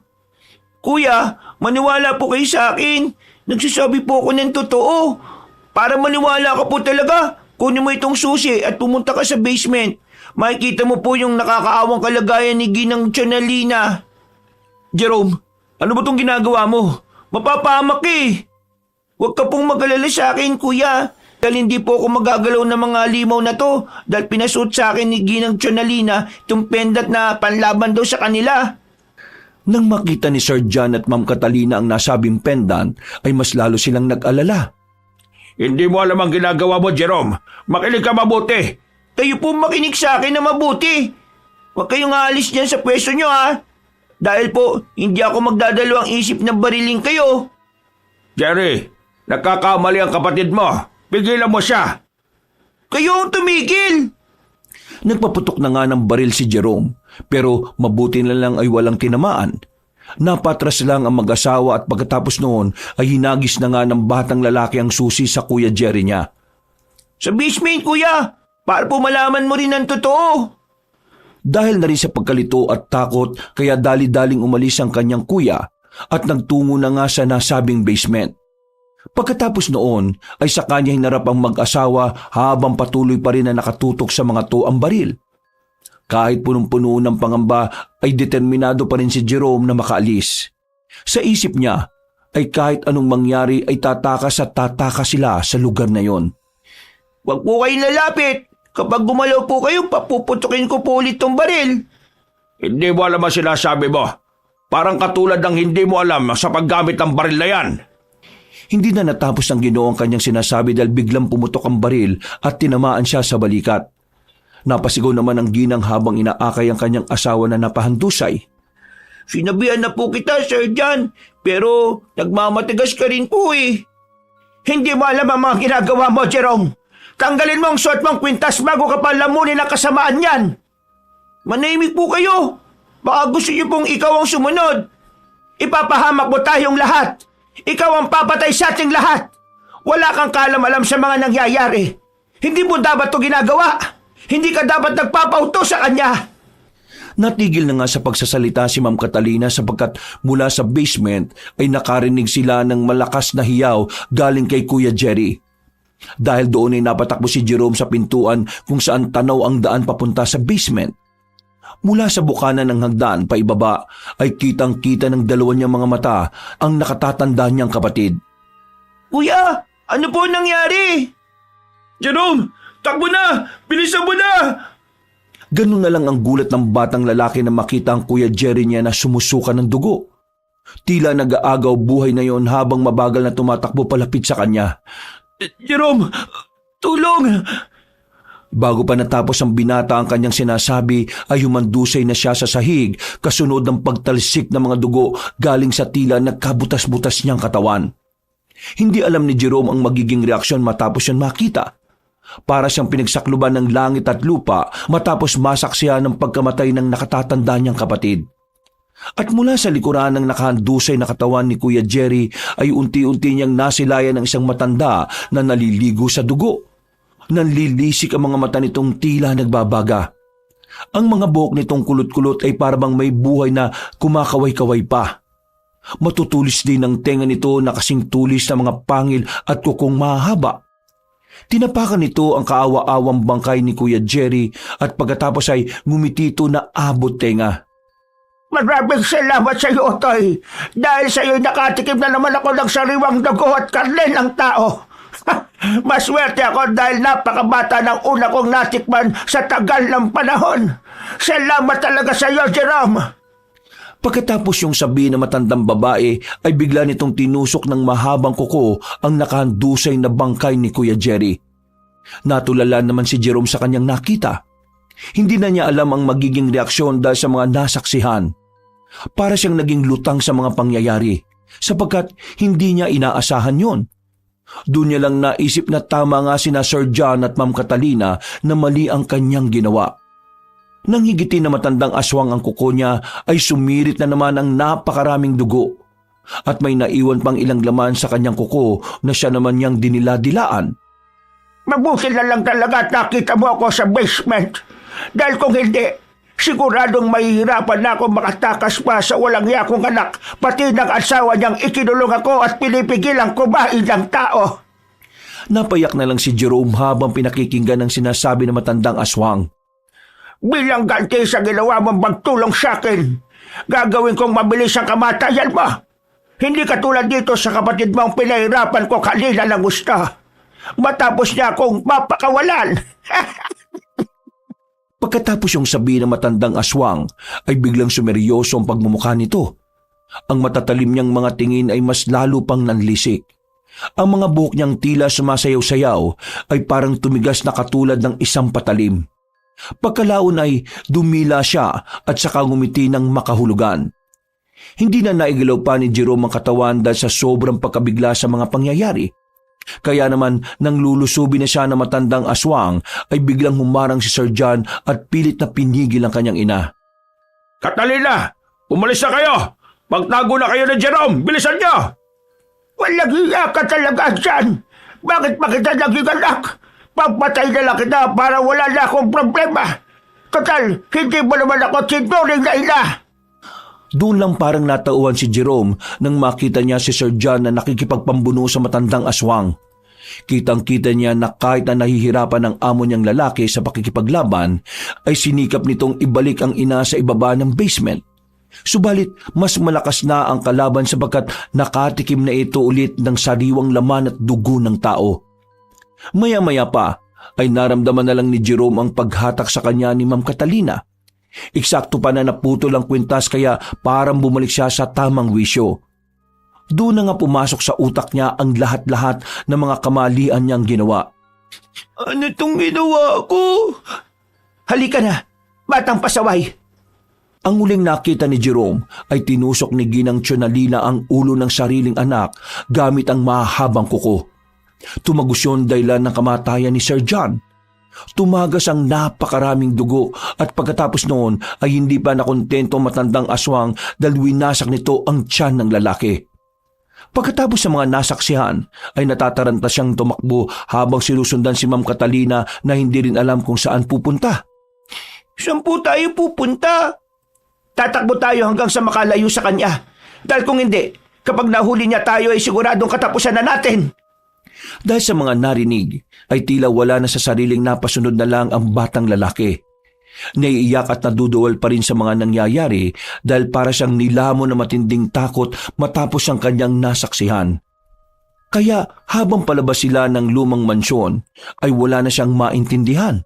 Kuya, maniwala po kayo sa akin. Nagsasabi po ako ng totoo. Para maniwala ka po talaga, kunin mo itong susi at pumunta ka sa basement. Makikita mo po yung nakakaawang kalagayan ni Ginang Chanalina. Jerome, ano ba itong ginagawa mo? Mapapahamak eh. Huwag ka pong mag-alala sa akin, kuya. Dahil hindi po ako magagalaw ng mga limaw na to. Dahil pinasuot sa akin ni Ginang Chanalina itong pendat na panlaban daw sa kanila. Nang makita ni Sir John at Ma'am Catalina ang nasabing pendant, ay mas lalo silang nag-alala. Hindi mo alam ang ginagawa mo, Jerome. Makinig ka mabuti. Kayo po makinig sa akin na mabuti. Huwag kayong aalis dyan sa pwesto nyo, ha? Dahil po, hindi ako magdadalawang isip na bariling kayo. Jerry, nagkakamali ang kapatid mo. Pigilan mo siya. Kayo ang tumigil! Nagpaputok na nga ng baril si Jerome, pero mabuti na lang ay walang tinamaan. Napatras lang ang mag-asawa at pagkatapos noon ay hinagis na nga ng batang lalaki ang susi sa Kuya Jerry niya. Sa basement, kuya! Para po malaman mo rin ang totoo. Dahil na rin sa pagkalito at takot, kaya dali-daling umalis ang kanyang kuya at nagtungo na nga sa nasabing basement. Pagkatapos noon ay sa kanya hinarap ang mag-asawa habang patuloy pa rin na nakatutok sa mga to ang baril. Kahit punong-puno ng pangamba ay determinado pa rin si Jerome na makaalis. Sa isip niya ay kahit anong mangyari ay tatakas at tatakas sila sa lugar na yon. Huwag po kayong lalapit. Kapag gumalaw po kayo, papuputukin ko po ulit tong baril. Hindi mo alam ang sinasabi mo. Parang katulad ng hindi mo alam sa paggamit ng baril na yan. Hindi na natapos ng Ginoo ang kanyang sinasabi dahil biglang pumutok ang baril at tinamaan siya sa balikat. Napasigaw naman ang ginang habang inaakay ang kanyang asawa na napahandusay. Sinabihan na po kita, Sir John, pero nagmamatigas ka rin po eh. Hindi mo alam ang mga ginagawa mo, Jerome. Tanggalin mo ang suot mong kwintas bago ka pa lamunin ang kasamaan yan. Manahimik po kayo. Baka gusto niyo pong ikaw ang sumunod. Ipapahamak mo tayong lahat. Ikaw ang papatay sa ating lahat. Wala kang kaalam-alam sa mga nangyayari. Hindi mo dapat to ginagawa. Hindi ka dapat nagpapauto sa kanya. Natigil na nga sa pagsasalita si Ma'am Catalina sapagkat mula sa basement ay nakarinig sila ng malakas na hiyaw galing kay Kuya Jerry. Dahil doon ay napatakbo si Jerome sa pintuan kung saan tanaw ang daan papunta sa basement. Mula sa bukana ng hagdan paibaba ay kitang-kita ng dalawa niyang mga mata ang nakatatanda niyang kapatid. Kuya, ano po nangyari? Jerome, takbo na! Bilisan mo na! Ganun na lang ang gulat ng batang lalaki na makita ang Kuya Jerry niya na sumusuka ng dugo. Tila nag-aagaw buhay na yon habang mabagal na tumatakbo palapit sa kanya. Jerome, tulong! Bago pa natapos ang binata ang kanyang sinasabi ay humandusay na siya sa sahig kasunod ng pagtalsik ng mga dugo galing sa tila nagkabutas-butas niyang katawan. Hindi alam ni Jerome ang magiging reaksyon matapos yan makita. Para siyang pinagsakluban ng langit at lupa matapos masaksihan ng pagkamatay ng nakatatanda niyang kapatid. At mula sa likuran ng nakahandusay na katawan ni Kuya Jerry ay unti-unti niyang nasilayan ng isang matanda na naliligo sa dugo. Nanlilisik ang mga mata nitong tila nagbabaga. Ang mga buhok nitong kulot-kulot ay parabang may buhay na kumakaway-kaway pa. Matutulis din ang tenga nito na kasing tulis ng mga pangil at kukong mahaba. Tinapakan nito ang kaawa-awang bangkay ni Kuya Jerry at pagkatapos ay ngumitito na abot tenga. Maraming salamat sa iyo, Otoy. Dahil sa iyo nakatikim na naman ako ng sariwang dugo at karne ng tao. Maswerte ako dahil napakabata ng una kong natikman sa tagal ng panahon. Salamat talaga sa iyo, Jerome. Pagkatapos yung sabi na matandang babae ay bigla nitong tinusok ng mahabang kuko ang nakahandusay na bangkay ni Kuya Jerry. Natulala naman si Jerome sa kanyang nakita. Hindi na niya alam ang magiging reaksyon dahil sa mga nasaksihan. Para siyang naging lutang sa mga pangyayari sapagkat hindi niya inaasahan yon. Doon niya lang naisip na tama nga sina Sir John at Ma'am Catalina na mali ang kanyang ginawa. Nang higitin na matandang aswang ang kuko niya ay sumirit na naman ang napakaraming dugo at may naiwan pang ilang laman sa kanyang kuko na siya naman niyang dinila-dilaan. Mabuti na lang talaga at nakita mo ako sa basement. Dahil kung hindi, siguradong mahihirapan na ako makatakas pa sa walang yakong anak, pati ng asawa niyang ikinulong ako at pinipigilang kumain ng tao. Napayak na lang si Jerome habang pinakikinggan ang sinasabi ng matandang aswang. Bilang ganti sa ginawa mong magtulong sa akin, gagawin kong mabilis ang kamatayan mo. Hindi katulad dito sa kapatid mong pinahirapan ko kanina ng gusto. Matapos niya akong mapakawalan. Pagkatapos yung sabi ng matandang aswang ay biglang sumeryoso ang pagmumukha nito. Ang matatalim niyang mga tingin ay mas lalo pang nanlisik. Ang mga buhok niyang tila sumasayaw-sayaw ay parang tumigas na katulad ng isang patalim. Pagkalaon ay dumila siya at saka ngumiti ng makahulugan. Hindi na naigilaw pa ni Jerome ang katawan dahil sa sobrang pagkabigla sa mga pangyayari. Kaya naman nang lulusubi na siya ng matandang aswang ay biglang humarang si Sir John at pilit na pinigil ang kanyang ina. Catalina, umalis na kayo! Magtago na kayo ni Jerome! Bilisan niyo! Walang hiya ka talaga dyan. Bakit pa kita naging anak? Papatay na lang kita para wala na akong problema. Total, hindi mo naman ako tinuring na ina. Doon lang parang natauhan si Jerome nang makita niya si Sir John na nakikipagpambuno sa matandang aswang. Kitang-kita niya na kahit na nahihirapan ang amo niyang lalaki sa pakikipaglaban, ay sinikap nitong ibalik ang ina sa ibaba ng basement. Subalit mas malakas na ang kalaban sapagkat nakatikim na ito ulit ng sariwang laman at dugo ng tao. Maya-maya pa ay naramdaman na lang ni Jerome ang paghatak sa kanya ni Ma'am Catalina. Eksakto pa na naputol ang kwintas kaya parang bumalik siya sa tamang wisyo. Doon na nga pumasok sa utak niya ang lahat-lahat ng mga kamalian niyang ginawa. Ano itong ginawa ko? Halika na, batang pasaway. Ang huling nakita ni Jerome ay tinusok ni Ginang Tsionalina ang ulo ng sariling anak gamit ang mahabang kuko. Tumagos yun dahilan ng kamatayan ni Sir John. Tumagas ang napakaraming dugo at pagkatapos noon ay hindi pa nakontento ang matandang aswang dahil winasak nito ang tiyan ng lalaki. Pagkatapos sa mga nasaksihan ay natataranta siyang tumakbo habang sinusundan si Ma'am Catalina na hindi rin alam kung saan pupunta. Saan po tayo pupunta? Tatakbo tayo hanggang sa makalayo sa kanya. Dahil kung hindi, kapag nahuli niya tayo ay siguradong katapusan na natin. Dahil sa mga narinig ay tila wala na sa sariling napasunod na lang ang batang lalaki. Naiiyak at naduduwal pa rin sa mga nangyayari dahil para siyang nilamon na matinding takot matapos ang kanyang nasaksihan. Kaya habang palabas sila ng lumang mansyon ay wala na siyang maintindihan.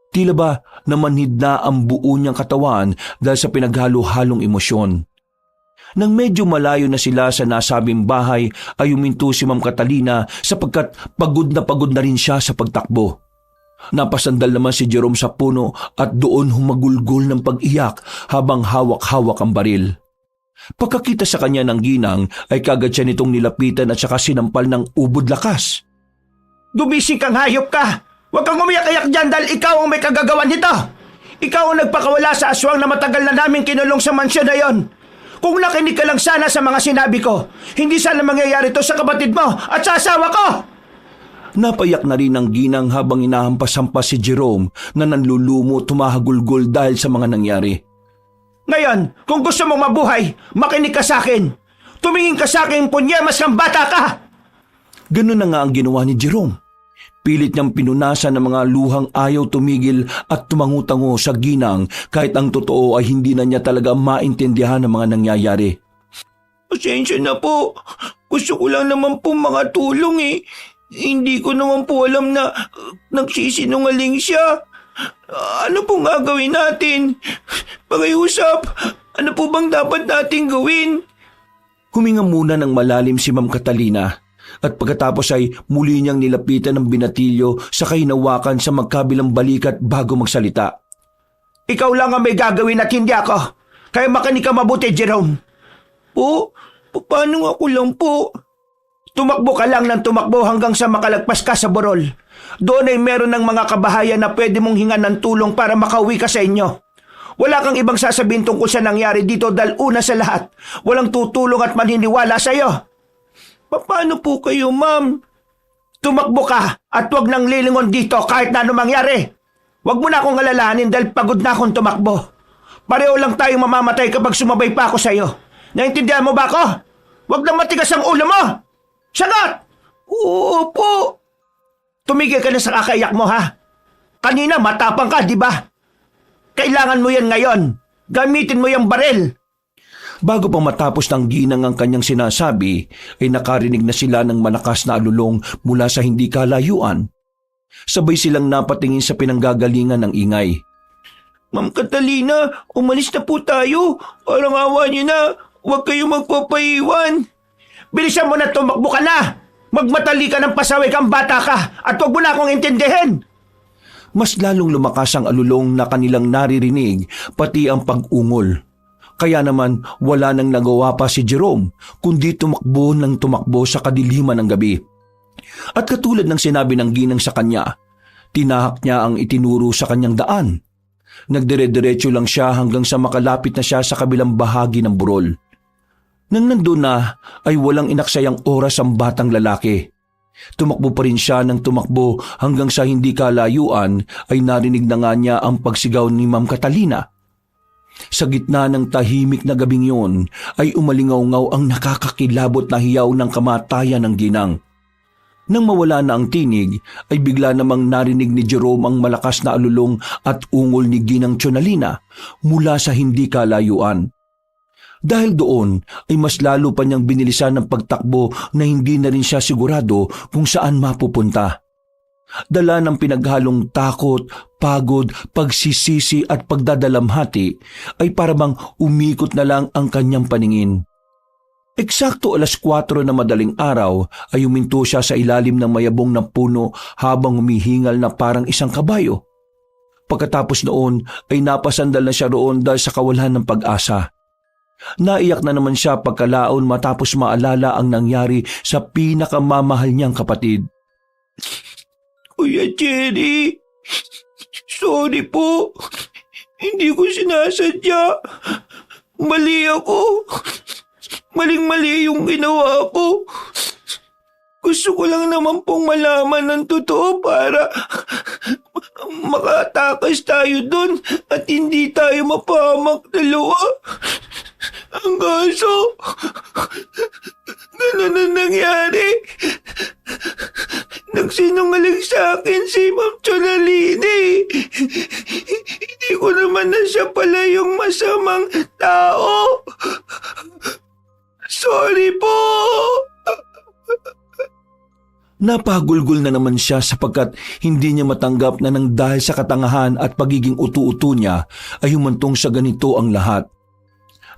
Tila ba namanhid na ang buo niyang katawan dahil sa pinaghalo-halong emosyon. Nang medyo malayo na sila sa nasabing bahay ay huminto si Ma'am Catalina sapagkat pagod na rin siya sa pagtakbo. Napasandal naman si Jerome sa puno at doon humagulgol ng pag-iyak habang hawak-hawak ang baril. Pagkakita sa kanya ng ginang ay kagad siya nitong nilapitan at saka sinampal ng ubod lakas. Gumising kang hayop ka! Huwag kang umiyak-iyak dyan dahil ikaw ang may kagagawan nito! Ikaw ang nagpakawala sa aswang na matagal na namin kinulong sa mansyon na yon. Kung nakinig ka lang sana sa mga sinabi ko, hindi sana mangyayari to sa kapatid mo at sa asawa ko! Napayak na rin ang ginang habang inahampas-hampas si Jerome na nanlulumo tumahagulgol dahil sa mga nangyari. Ngayon, kung gusto mong mabuhay, makinig ka sa akin. Tumingin ka sa akin, punyemas kang bata ka! Ganun na nga ang ginawa ni Jerome. Pilit niyang pinunasan ng mga luhang ayaw tumigil at tumangutango sa ginang kahit ang totoo ay hindi na niya talaga maintindihan ang mga nangyayari. Pasensya na po. Gusto ko lang naman po mga tulong eh. Hindi ko naman po alam na nagsisinungaling siya. Ano pong gagawin natin? Pakiusap, ano po bang dapat nating gawin? Huminga muna ng malalim si Ma'am Catalina at pagkatapos ay muli niyang nilapitan ng binatilyo sa hinawakan sa magkabilang balikat bago magsalita. Ikaw lang ang may gagawin at hindi ako. Kaya makinig ka mabuti, Jerome. Po, paano ako lang po? Tumakbo ka lang ng tumakbo hanggang sa makalagpas ka sa burol. Doon ay meron ng mga kabahayan na pwede mong hingan ng tulong para makauwi ka sa inyo. Wala kang ibang sasabihin tungkol sa nangyari dito dahil una sa lahat, walang tutulong at maniniwala sa iyo. Paano po kayo, ma'am? Tumakbo ka at huwag nang lilingon dito kahit na ano mangyari. Huwag mo na akong alalahanin dahil pagod na akong tumakbo. Pareho lang tayong mamamatay kapag sumabay pa ako sa iyo. Naintindihan mo ba ako? Huwag nang matigas ang ulo mo! Sagot! Oo po. Tumigil ka na sa kakaiyak mo, ha? Kanina matapang ka, di ba? Kailangan mo yan ngayon. Gamitin mo yung baril. Bago pa matapos ng ginang ang kanyang sinasabi, ay nakarinig na sila ng malakas na alulong mula sa hindi kalayuan. Sabay silang napatingin sa pinanggagalingan ng ingay. Ma'am Catalina, umalis na po tayo. Parang awa niyo na. Huwag kayong magpapaiwan. Bilisan mo na tumakbo ka na! Magmatali ka ng pasaway kang bata ka at huwag mo na akong intindihin! Mas lalong lumakas ang alulong na kanilang naririnig pati ang pag-ungol. Kaya naman wala nang nagawa pa si Jerome kundi tumakbo ng tumakbo sa kadiliman ng gabi. At katulad ng sinabi ng ginang sa kanya, tinahak niya ang itinuro sa kanyang daan. Nagdire-diretso lang siya hanggang sa makalapit na siya sa kabilang bahagi ng burol. Nang nandun na ay walang inaksayang oras ang batang lalaki. Tumakbo pa rin siya ng tumakbo hanggang sa hindi kalayuan ay narinig na nga niya ang pagsigaw ni Ma'am Catalina. Sa gitna ng tahimik na gabing yun ay umalingaw-ngaw ang nakakakilabot na hiyaw ng kamatayan ng ginang. Nang mawala na ang tinig ay bigla namang narinig ni Jerome ang malakas na alulong at ungol ni Ginang Chonalina mula sa hindi kalayuan. Dahil doon ay mas lalo pa niyang binilisan ng pagtakbo na hindi na rin siya sigurado kung saan mapupunta. Dala ng pinaghalong takot, pagod, pagsisisi at pagdadalamhati ay parabang umikot na lang ang kanyang paningin. Eksakto 4:00 na madaling araw ay huminto siya sa ilalim ng mayabong na puno habang humihingal na parang isang kabayo. Pagkatapos noon ay napasandal na siya roon dahil sa kawalan ng pag-asa. Naiyak na naman siya pagkalaon matapos maalala ang nangyari sa pinakamamahal niyang kapatid. Kuya Jerry, sorry po. Hindi ko sinasadya. Mali ako. Maling-mali yung ginawa ko. Gusto ko lang naman pong malaman ng totoo para makatakas tayo doon at hindi tayo mapahamak dalawa. Ang kaso, ganun ang nangyari. Nagsinungaling sa akin si Ma'am Chonalini. Hindi ko naman na siya pala yung masamang tao. Sorry po. Napagulgol na naman siya sapagkat hindi niya matanggap na nang dahil sa katangahan at pagiging utu-utu niya ay humantong sa ganito ang lahat.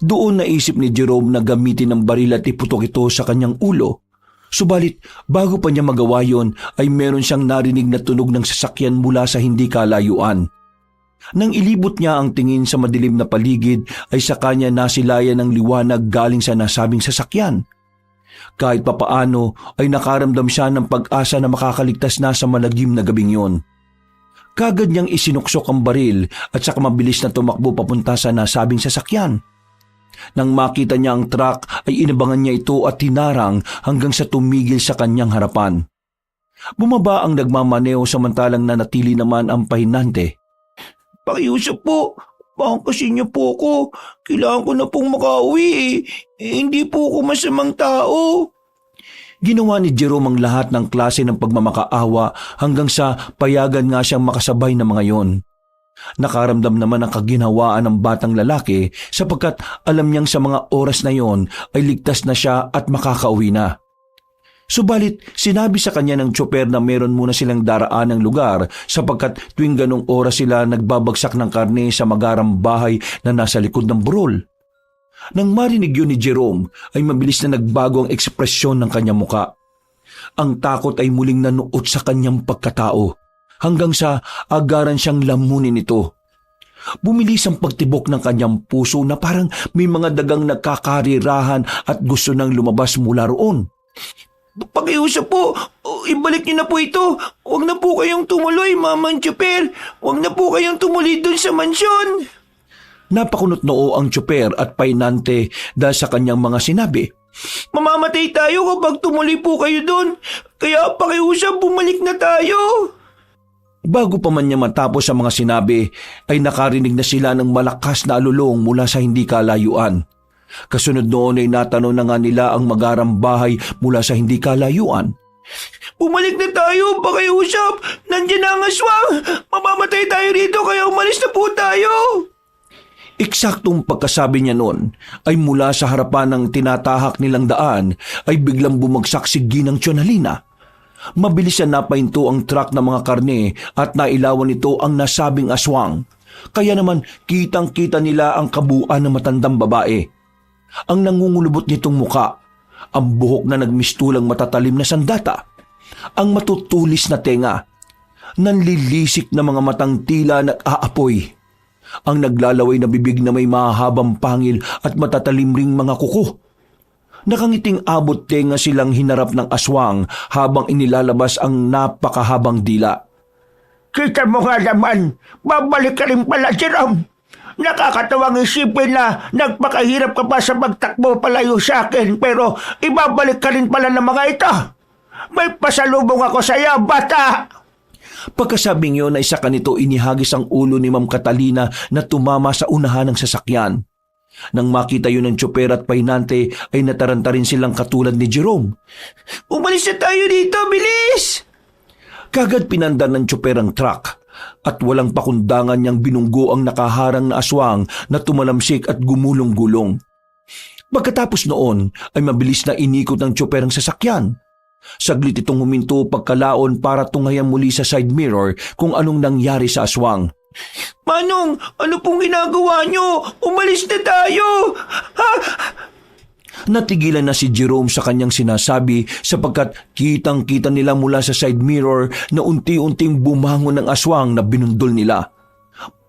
Doon naisip ni Jerome na gamitin ang baril at iputok ito sa kanyang ulo. Subalit bago pa niya magawa yon ay meron siyang narinig na tunog ng sasakyan mula sa hindi kalayuan. Nang ilibot niya ang tingin sa madilim na paligid ay sa kanya nasilayan ng liwanag galing sa nasabing sasakyan. Kahit papaano ay nakaramdam siya ng pag-asa na makakaligtas na sa malagim na gabing yon. Kagad niyang isinuksok ang baril at saka mabilis na tumakbo papunta sa nasabing sasakyan. Nang makita niya ang truck ay inabangan niya ito at tinarang hanggang sa tumigil sa kanyang harapan. Bumaba ang nagmamaneo samantalang nanatili naman ang pahinante. Pakiusap po. Pangkasin niyo po ko. Kailangan ko na pong makauwi hindi po ako masamang tao. Ginawa ni Jerome ang lahat ng klase ng pagmamakaawa hanggang sa payagan nga siyang makasabay ng mga yon. Nakaramdam naman ang kaginhawaan ng batang lalaki sapagkat alam niyang sa mga oras na yon ay ligtas na siya at makakauwi na. Subalit sinabi sa kanya ng tsoper na meron muna silang daraan ng lugar sapagkat tuwing ganong oras sila nagbabagsak ng karne sa magarang bahay na nasa likod ng burol. Nang marinig yun ni Jerome ay mabilis na nagbago ang ekspresyon ng kanyang muka. Ang takot ay muling nanuot sa kanyang pagkatao hanggang sa agaran siyang lamunin ito. Bumilis ang pagtibok ng kanyang puso na parang may mga dagang nagkakarirahan at gusto nang lumabas mula roon. Pakiusap po, ibalik niyo na po ito. Huwag na po kayong tumuloy, Mamang Tsoper. Huwag na po kayong tumuloy doon sa mansyon. Napakunot noo ang tsoper at painante dahil sa kanyang mga sinabi. Mamamatay tayo kapag tumuloy po kayo doon. Kaya pakiusap, bumalik na tayo. Bago pa man niya matapos ang mga sinabi, ay nakarinig na sila ng malakas na alulong mula sa hindi kalayuan. Kasunod noon ay natanong na nga nila ang magarang bahay mula sa hindi kalayuan. Bumalik na tayo, pakiusap. Nandiyan na ang aswang. Mamamatay tayo rito kaya umalis na po tayo. Eksaktong pagkasabi niya noon ay mula sa harapan ng tinatahak nilang daan ay biglang bumagsak si Ginang Chonalina. Mabilis na napahinto ang truck ng mga karne at nailawan nito ang nasabing aswang. Kaya naman kitang-kita nila ang kabuuan ng matandang babae. Ang nangungulubot nitong muka, ang buhok na nagmistulang matatalim na sandata, ang matutulis na tenga, nanlilisik na mga matang tila nag-aapoy, ang naglalaway na bibig na may mahahabang pangil at matatalim ring mga kuko. Nakangiting abot tenga silang hinarap ng aswang habang inilalabas ang napakahabang dila. Kita mo nga naman, babalik ka rin pala, Jerome. Nakakatawang isipin na nagpakahirap ka pa sa pagtakbo palayo sa akin pero ibabalik ka rin pala ng mga ito. May pasalubong ako sa iyo, bata! Pagkasabing yon ay sa kanito inihagis ang ulo ni Ma'am Catalina na tumama sa unahan ng sasakyan. Nang makita yun ng tsoper at pahinante ay nataranta rin silang katulad ni Jerome. Umalis na tayo dito, bilis! Kagad pinandan ng tsoper ang truck at walang pakundangan niyang binunggo ang nakaharang na aswang na tumalamsik at gumulong-gulong. Pagkatapos noon ay mabilis na inikot ng tsoper ang sasakyan. Saglit itong huminto pagkalaon para tungayan muli sa side mirror kung anong nangyari sa aswang. Manong, ano pong ginagawa niyo? Umalis na tayo! Ha? Natigilan na si Jerome sa kanyang sinasabi sapagkat kitang-kita nila mula sa side mirror na unti-unting bumangon ng aswang na binundol nila.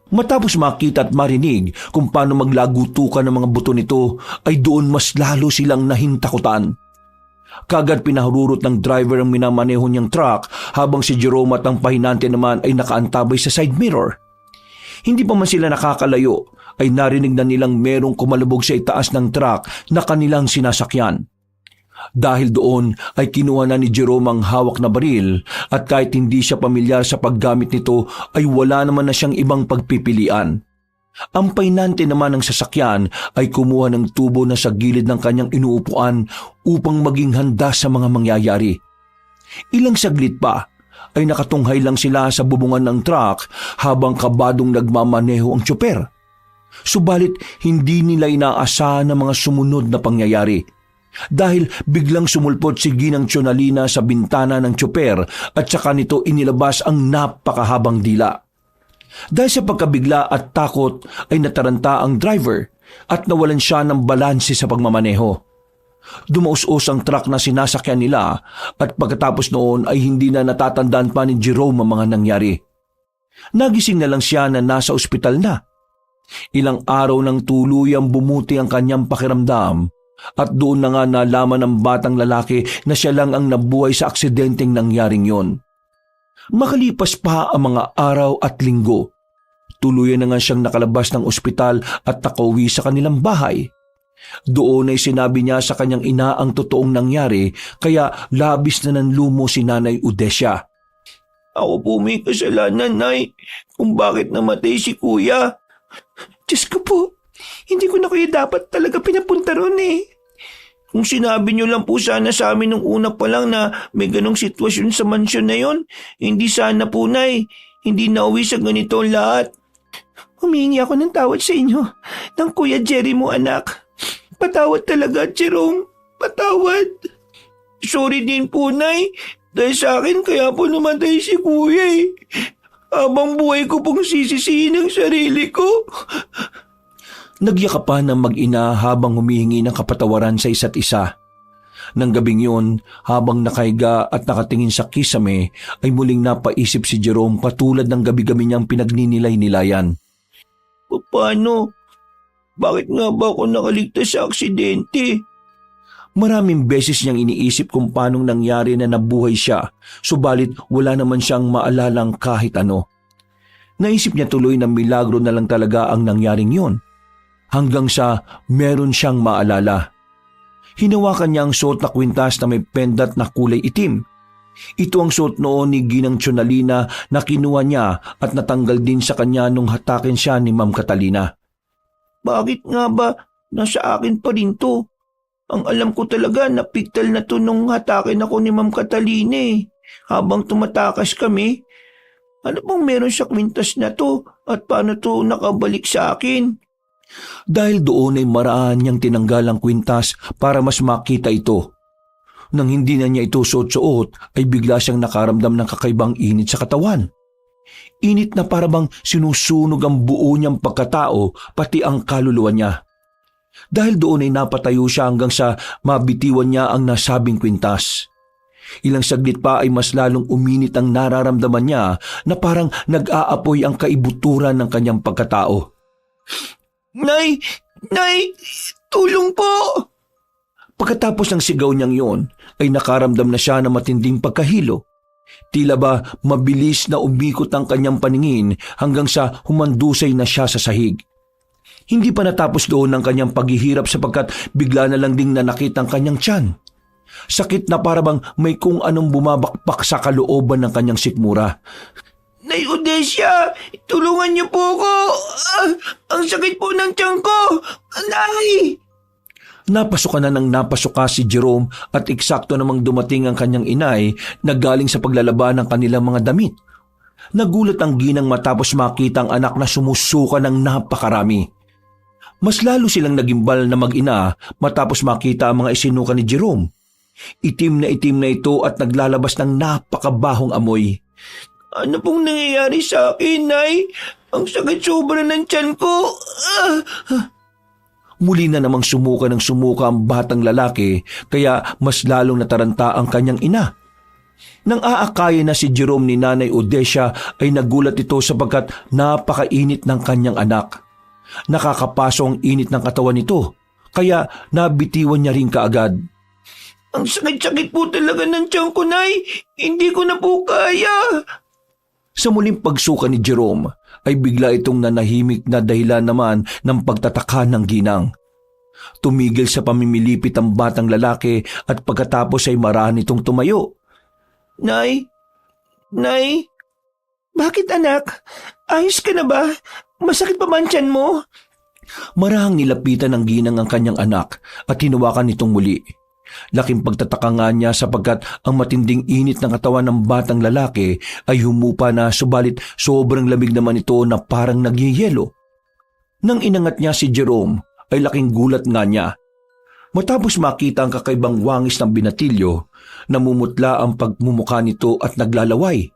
Matapos makita at marinig kung paano maglagutukan ng mga buto nito ay doon mas lalo silang nahintakutan. Kagad pinahururot ng driver ang minamaneho niyang truck habang si Jerome at ang pahinante naman ay nakaantabay sa side mirror. Hindi pa man sila nakakalayo ay narinig na nilang merong kumalubog sa itaas ng truck na kanilang sinasakyan. Dahil doon ay kinuha na ni Jerome ang hawak na baril at kahit hindi siya pamilyar sa paggamit nito ay wala naman na siyang ibang pagpipilian. Ang painante naman ng sasakyan ay kumuha ng tubo na sa gilid ng kanyang inuupuan upang maging handa sa mga mangyayari. Ilang saglit pa ay nakatunghay lang sila sa bubungan ng truck habang kabadong nagmamaneho ang tsoper. Subalit hindi nila inaasahan ang mga sumunod na pangyayari. Dahil biglang sumulpot si Ginang Tsionalina sa bintana ng tsoper at saka nito inilabas ang napakahabang dila. Dahil sa pagkabigla at takot ay nataranta ang driver at nawalan siya ng balanse sa pagmamaneho. Dumaus-us ang truck na sinasakyan nila at pagkatapos noon ay hindi na natatandaan pa ni Jerome ang mga nangyari. Nagising na lang siya na nasa ospital na. Ilang araw nang tuluyang bumuti ang kanyang pakiramdam at doon na nga nalaman ng batang lalaki na siya lang ang nabuhay sa aksidenteng nangyaring yon. Makalipas pa ang mga araw at linggo, tuluyan na nga siyang nakalabas ng ospital at nakauwi sa kanilang bahay. Doon ay sinabi niya sa kanyang ina ang totoong nangyari kaya labis na nanlumo si Nanay Odesya. Ako po may kasalanan, Nay, kung bakit namatay si Kuya. Diyos ko po, hindi ko na kayo dapat talaga pinapunta ron eh. Kung sinabi niyo lang po sana sa amin nung una pa lang na may ganong sitwasyon sa mansyon na yon, hindi sana po, Nay, hindi nauwi sa ganito lahat. Humingi ako ng tawad sa inyo, ng Kuya Jerry mo, anak. Patawad talaga, Jerome. Patawad. Sorry din po, Nay. Dahil sa akin, kaya po namatay si Kuya eh. Habang buhay ko pong sisisihin ang sarili ko. Nagyakapan ng mag-ina habang humihingi ng kapatawaran sa isa't isa. Nang gabing yun, habang nakahiga at nakatingin sa kisame, ay muling napaisip si Jerome katulad ng gabi-gabi niyang pinagninilay-nilayan. Paano? Bakit nga ba ako nakaligtas sa aksidente? Maraming beses niyang iniisip kung paanong nangyari na nabuhay siya, subalit wala naman siyang maalalang kahit ano. Naisip niya tuloy na milagro na lang talaga ang nangyaring yun. Hanggang sa meron siyang maalala. Hinawakan niya ang suot na kwintas na may pendat na kulay itim. Ito ang suot noon ni Ginang Tsionalina na kinuha niya at natanggal din sa kanya nung hatakin siya ni Ma'am Catalina. Bakit nga ba nasa akin pa rin to? Ang alam ko talaga na piktal na to nung hatakin ako ni Ma'am Catalina eh. Habang tumatakas kami, ano bang meron sa kwintas na to at paano to nakabalik sa akin? Dahil doon ay maraan niyang tinanggal ang kwintas para mas makita ito. Nang hindi na niya ito suot-suot ay bigla siyang nakaramdam ng kakaibang init sa katawan. Init na parabang sinusunog ang buo niyang pagkatao pati ang kaluluwa niya. Dahil doon ay napatayo siya hanggang sa mabitiwan niya ang nasabing kwintas. Ilang saglit pa ay mas lalong uminit ang nararamdaman niya na parang nag-aapoy ang kaibuturan ng kanyang pagkatao. Nay! Nay! Tulong po! Pagkatapos ng sigaw niyang yon, ay nakaramdam na siya ng matinding pagkahilo. Tila ba mabilis na umikot ang kanyang paningin hanggang sa humandusay na siya sa sahig. Hindi pa natapos doon ang kanyang paghihirap sapagkat bigla na lang ding nanakit ang kanyang tiyan. Sakit na parabang may kung anong bumabakbak sa kalooban ng kanyang sikmura. Nay Odesya, tulungan niyo po ako. Ang sakit po ng tiyan ko. Nay! Napasukan na ng napasuka si Jerome at eksakto namang dumating ang kanyang inay na galing sa paglalaba ng kanilang mga damit. Nagulat ang ginang matapos makita ang anak na sumusuka ng napakarami. Mas lalo silang nagimbal na mag-ina matapos makita ang mga isinuka ni Jerome. Itim na ito at naglalabas ng napakabahong amoy. Ano pong nangyayari sa akin, Nay? Ang sakit sobra ng tiyan ko. Muli na namang sumuka ang batang lalaki kaya mas lalong nataranta ang kanyang ina. Nang aakaya na si Jerome ni Nanay Odesya ay nagulat ito sapagkat napakainit ng kanyang anak. Nakakapaso ang init ng katawan nito kaya nabitiwan niya rin kaagad. Ang sakit-sakit po talaga ng tiyan ko, Nay. Hindi ko na po kaya. Sa muling pagsuka ni Jerome ay bigla itong nanahimik na dahilan naman ng pagtataka ng ginang. Tumigil sa pamimilipit ang batang lalaki at pagkatapos ay marahan itong tumayo. Nay? Nay? Bakit anak? Ayos ka na ba? Masakit pa man tiyan mo? Marahang nilapitan ng ginang ang kanyang anak at hinawakan nitong muli. Laking pagtataka nga niya sapagkat ang matinding init ng katawan ng batang lalaki ay humupa na subalit sobrang lamig naman ito na parang nagyeyelo. Nang inangat niya si Jerome ay laking gulat nga niya. Matapos makita ang kakaibang wangis ng binatilyo, namumutla ang pagmumukha nito at naglalaway.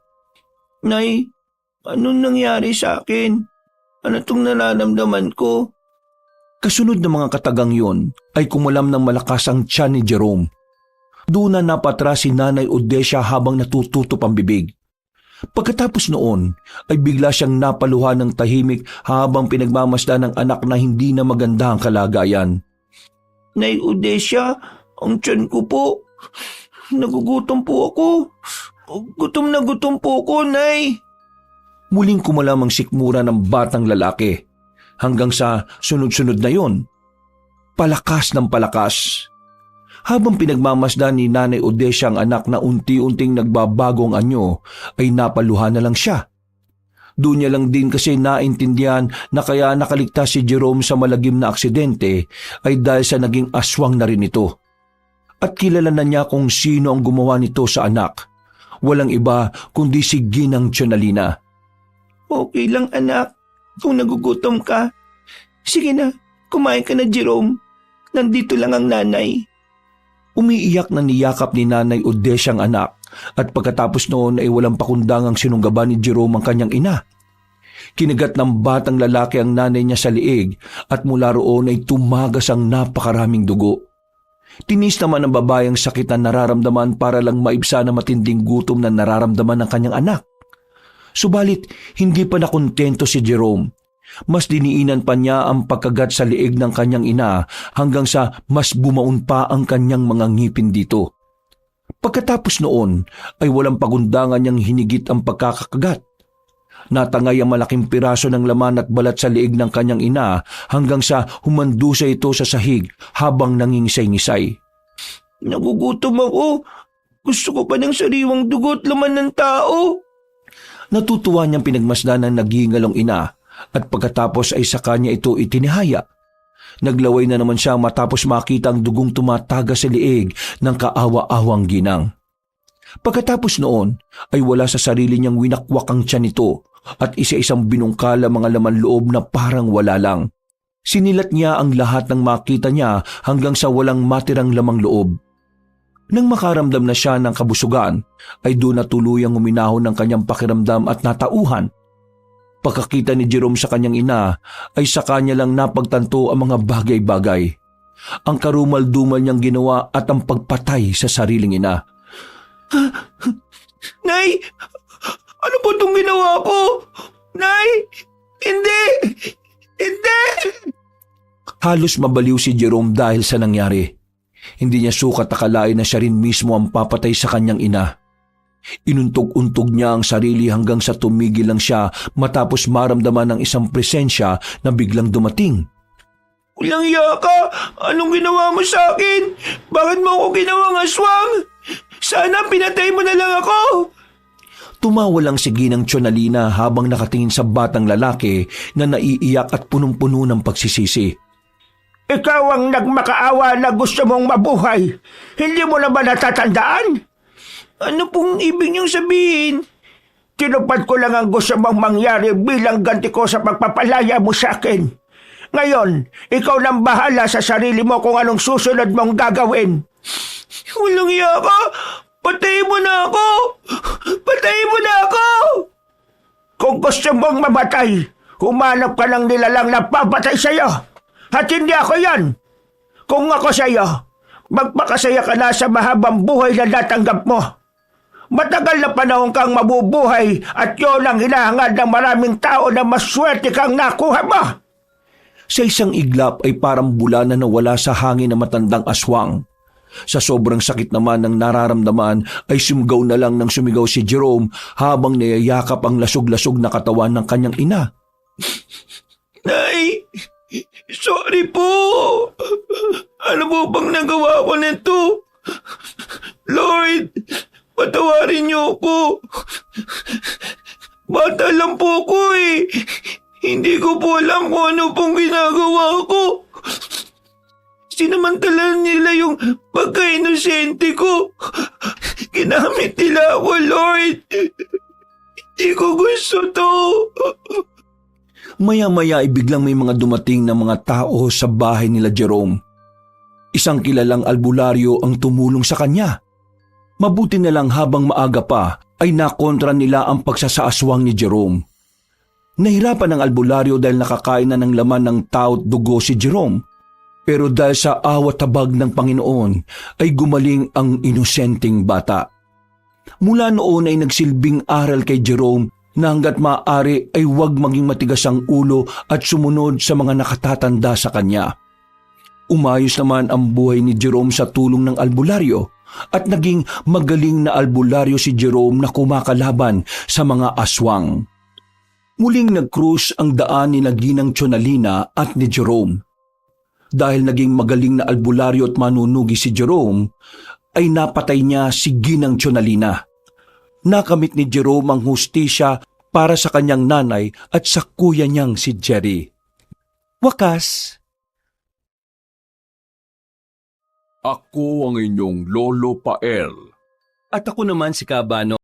Nay, anong nangyari sa akin? Ano tong nararamdaman ko? Kasunod ng mga katagang yon ay kumalam ng malakas ang tiyan ni Jerome. Doon na napatra si Nanay Odesia habang natututok ang bibig. Pagkatapos noon ay bigla siyang napaluha ng tahimik habang pinagmamasdan ng anak na hindi na maganda ang kalagayan. Nay Odesia, ang tiyan ko po. Nagugutom po ako. Gutom na gutom po ko, Nay. Muling kumalam ang sikmura ng batang lalaki. Hanggang sa sunod-sunod na yon, palakas ng palakas. Habang pinagmamasdan ni Nanay Odesia ang anak na unti-unting nagbabagong anyo, ay napaluha na lang siya. Doon niya lang din kasi naintindihan na kaya nakaligtas si Jerome sa malagim na aksidente ay dahil sa naging aswang na rin ito. At kilala na niya kung sino ang gumawa nito sa anak. Walang iba kundi si Ginang Tiyonalina. Okay lang anak, kung nagugutom ka. Sige na, kumain ka na Jerome. Nandito lang ang nanay. Umiiyak na niyakap ni Nanay Odesia ang anak at pagkatapos noon ay walang pakundangang sinunggaban ni Jerome ang kanyang ina. Kinagat ng batang lalaki ang nanay niya sa liig at mula roon ay tumagas ang napakaraming dugo. Tinis naman ng babae ang sakit na nararamdaman para lang maibsa na matinding gutom na nararamdaman ng kanyang anak. Subalit, hindi pa nakontento si Jerome. Mas diniinan pa niya ang pagkagat sa liig ng kanyang ina hanggang sa mas bumaon pa ang kanyang mga ngipin dito. Pagkatapos noon ay walang pagundangan niyang hinigit ang pagkakakagat. Natangay ang malaking piraso ng laman at balat sa liig ng kanyang ina hanggang sa humandusay ito sa sahig habang nangingisay-ngisay. Nagugutom ako. Gusto ko pa ng sariwang dugo at laman ng tao. Natutuwa niyang pinagmasdan ng naghingalong ina at pagkatapos ay sa kanya ito itinihaya. Naglaway na naman siya matapos makita ang dugong tumataga sa liig ng kaawa-awang ginang. Pagkatapos noon ay wala sa sarili niyang winakwak ang tiyan nito at isa-isang binungkal ang mga laman loob na parang wala lang. Sinilat niya ang lahat ng makita niya hanggang sa walang matirang lamang loob. Nang makaramdam na siya ng kabusugan, ay doon na tuluyang uminahon ng kanyang pakiramdam at natauhan. Pagkakita ni Jerome sa kanyang ina, ay sa kanya lang napagtanto ang mga bagay-bagay. Ang karumal-dumal niyang ginawa at ang pagpatay sa sariling ina. Nay! Ano po itong ginawa ko? Nay! Hindi! Hindi! Halos mabaliw si Jerome dahil sa nangyari. Hindi niya sukat akalain na siya rin mismo ang papatay sa kanyang ina. Inuntog-untog niya ang sarili hanggang sa tumigil lang siya matapos maramdaman ng isang presensya na biglang dumating. Walang iya ka! Anong ginawa mo sa akin? Bakit mo ako ginawang aswang? Sana pinatay mo na lang ako! Tumawa lang si Ginang Tiyonalina habang nakatingin sa batang lalaki na naiiyak at punong-puno ng pagsisisi. Ikaw ang nagmakaawa na gusto mong mabuhay. Hindi mo na ba natatandaan? Ano pong ibig niyong sabihin? Tinupad ko lang ang gusto mong mangyari bilang ganti ko sa pagpapalaya mo sa akin. Ngayon, ikaw nang bahala sa sarili mo kung anong susunod mong gagawin. Walang iya ka! Patayin mo na ako! Patayin mo na ako! Kung gusto mong mamatay, humanap ka ng nilalang na papatay sa'yo. At hindi ako yan. Kung ako sa'yo, magpakasaya ka na sa mahabang buhay na natanggap mo. Matagal na panahon kang mabubuhay at yun ang hinahangad ng maraming tao na maswerte kang nakuha mo. Sa isang iglap ay parang bula na nawala sa hangin na matandang aswang. Sa sobrang sakit naman ng nararamdaman ay sumigaw na lang ng sumigaw si Jerome habang niyayakap ang lasog-lasog na katawan ng kanyang ina. Nay, sorry po. Ano po bang nagawa ko nito? Lord, patawarin niyo ako. Bata lang po ko eh. Hindi ko po alam kung ano pong ginagawa ko. Sinamantala nila yung pagka-inosente ko. Ginamit nila ako, Lord. Hindi ko gusto to. Maya-maya ay biglang may mga dumating na mga tao sa bahay nila Jerome. Isang kilalang albularyo ang tumulong sa kanya. Mabuti na lang habang maaga pa ay nakontra nila ang pagsasaaswang ni Jerome. Nahirapan ang albularyo dahil nakakain na ng laman ng tao at dugo si Jerome. Pero dahil sa awat tabag ng Panginoon ay gumaling ang inosenteng bata. Mula noon ay nagsilbing aral kay Jerome na hanggat maaari ay huwag maging matigas ang ulo at sumunod sa mga nakatatanda sa kanya. Umayos naman ang buhay ni Jerome sa tulong ng albularyo at naging magaling na albularyo si Jerome na kumakalaban sa mga aswang. Muling nag-cruise ang daan ni Ginang Chonalina at ni Jerome. Dahil naging magaling na albularyo at manunugi si Jerome, ay napatay niya si Ginang Chonalina. Nakamit ni Jerome ang hustisya para sa kanyang nanay at sa kuya niyang si Jerry. Wakas. Ako ang inyong Lolo Pael. At ako naman si Kabano.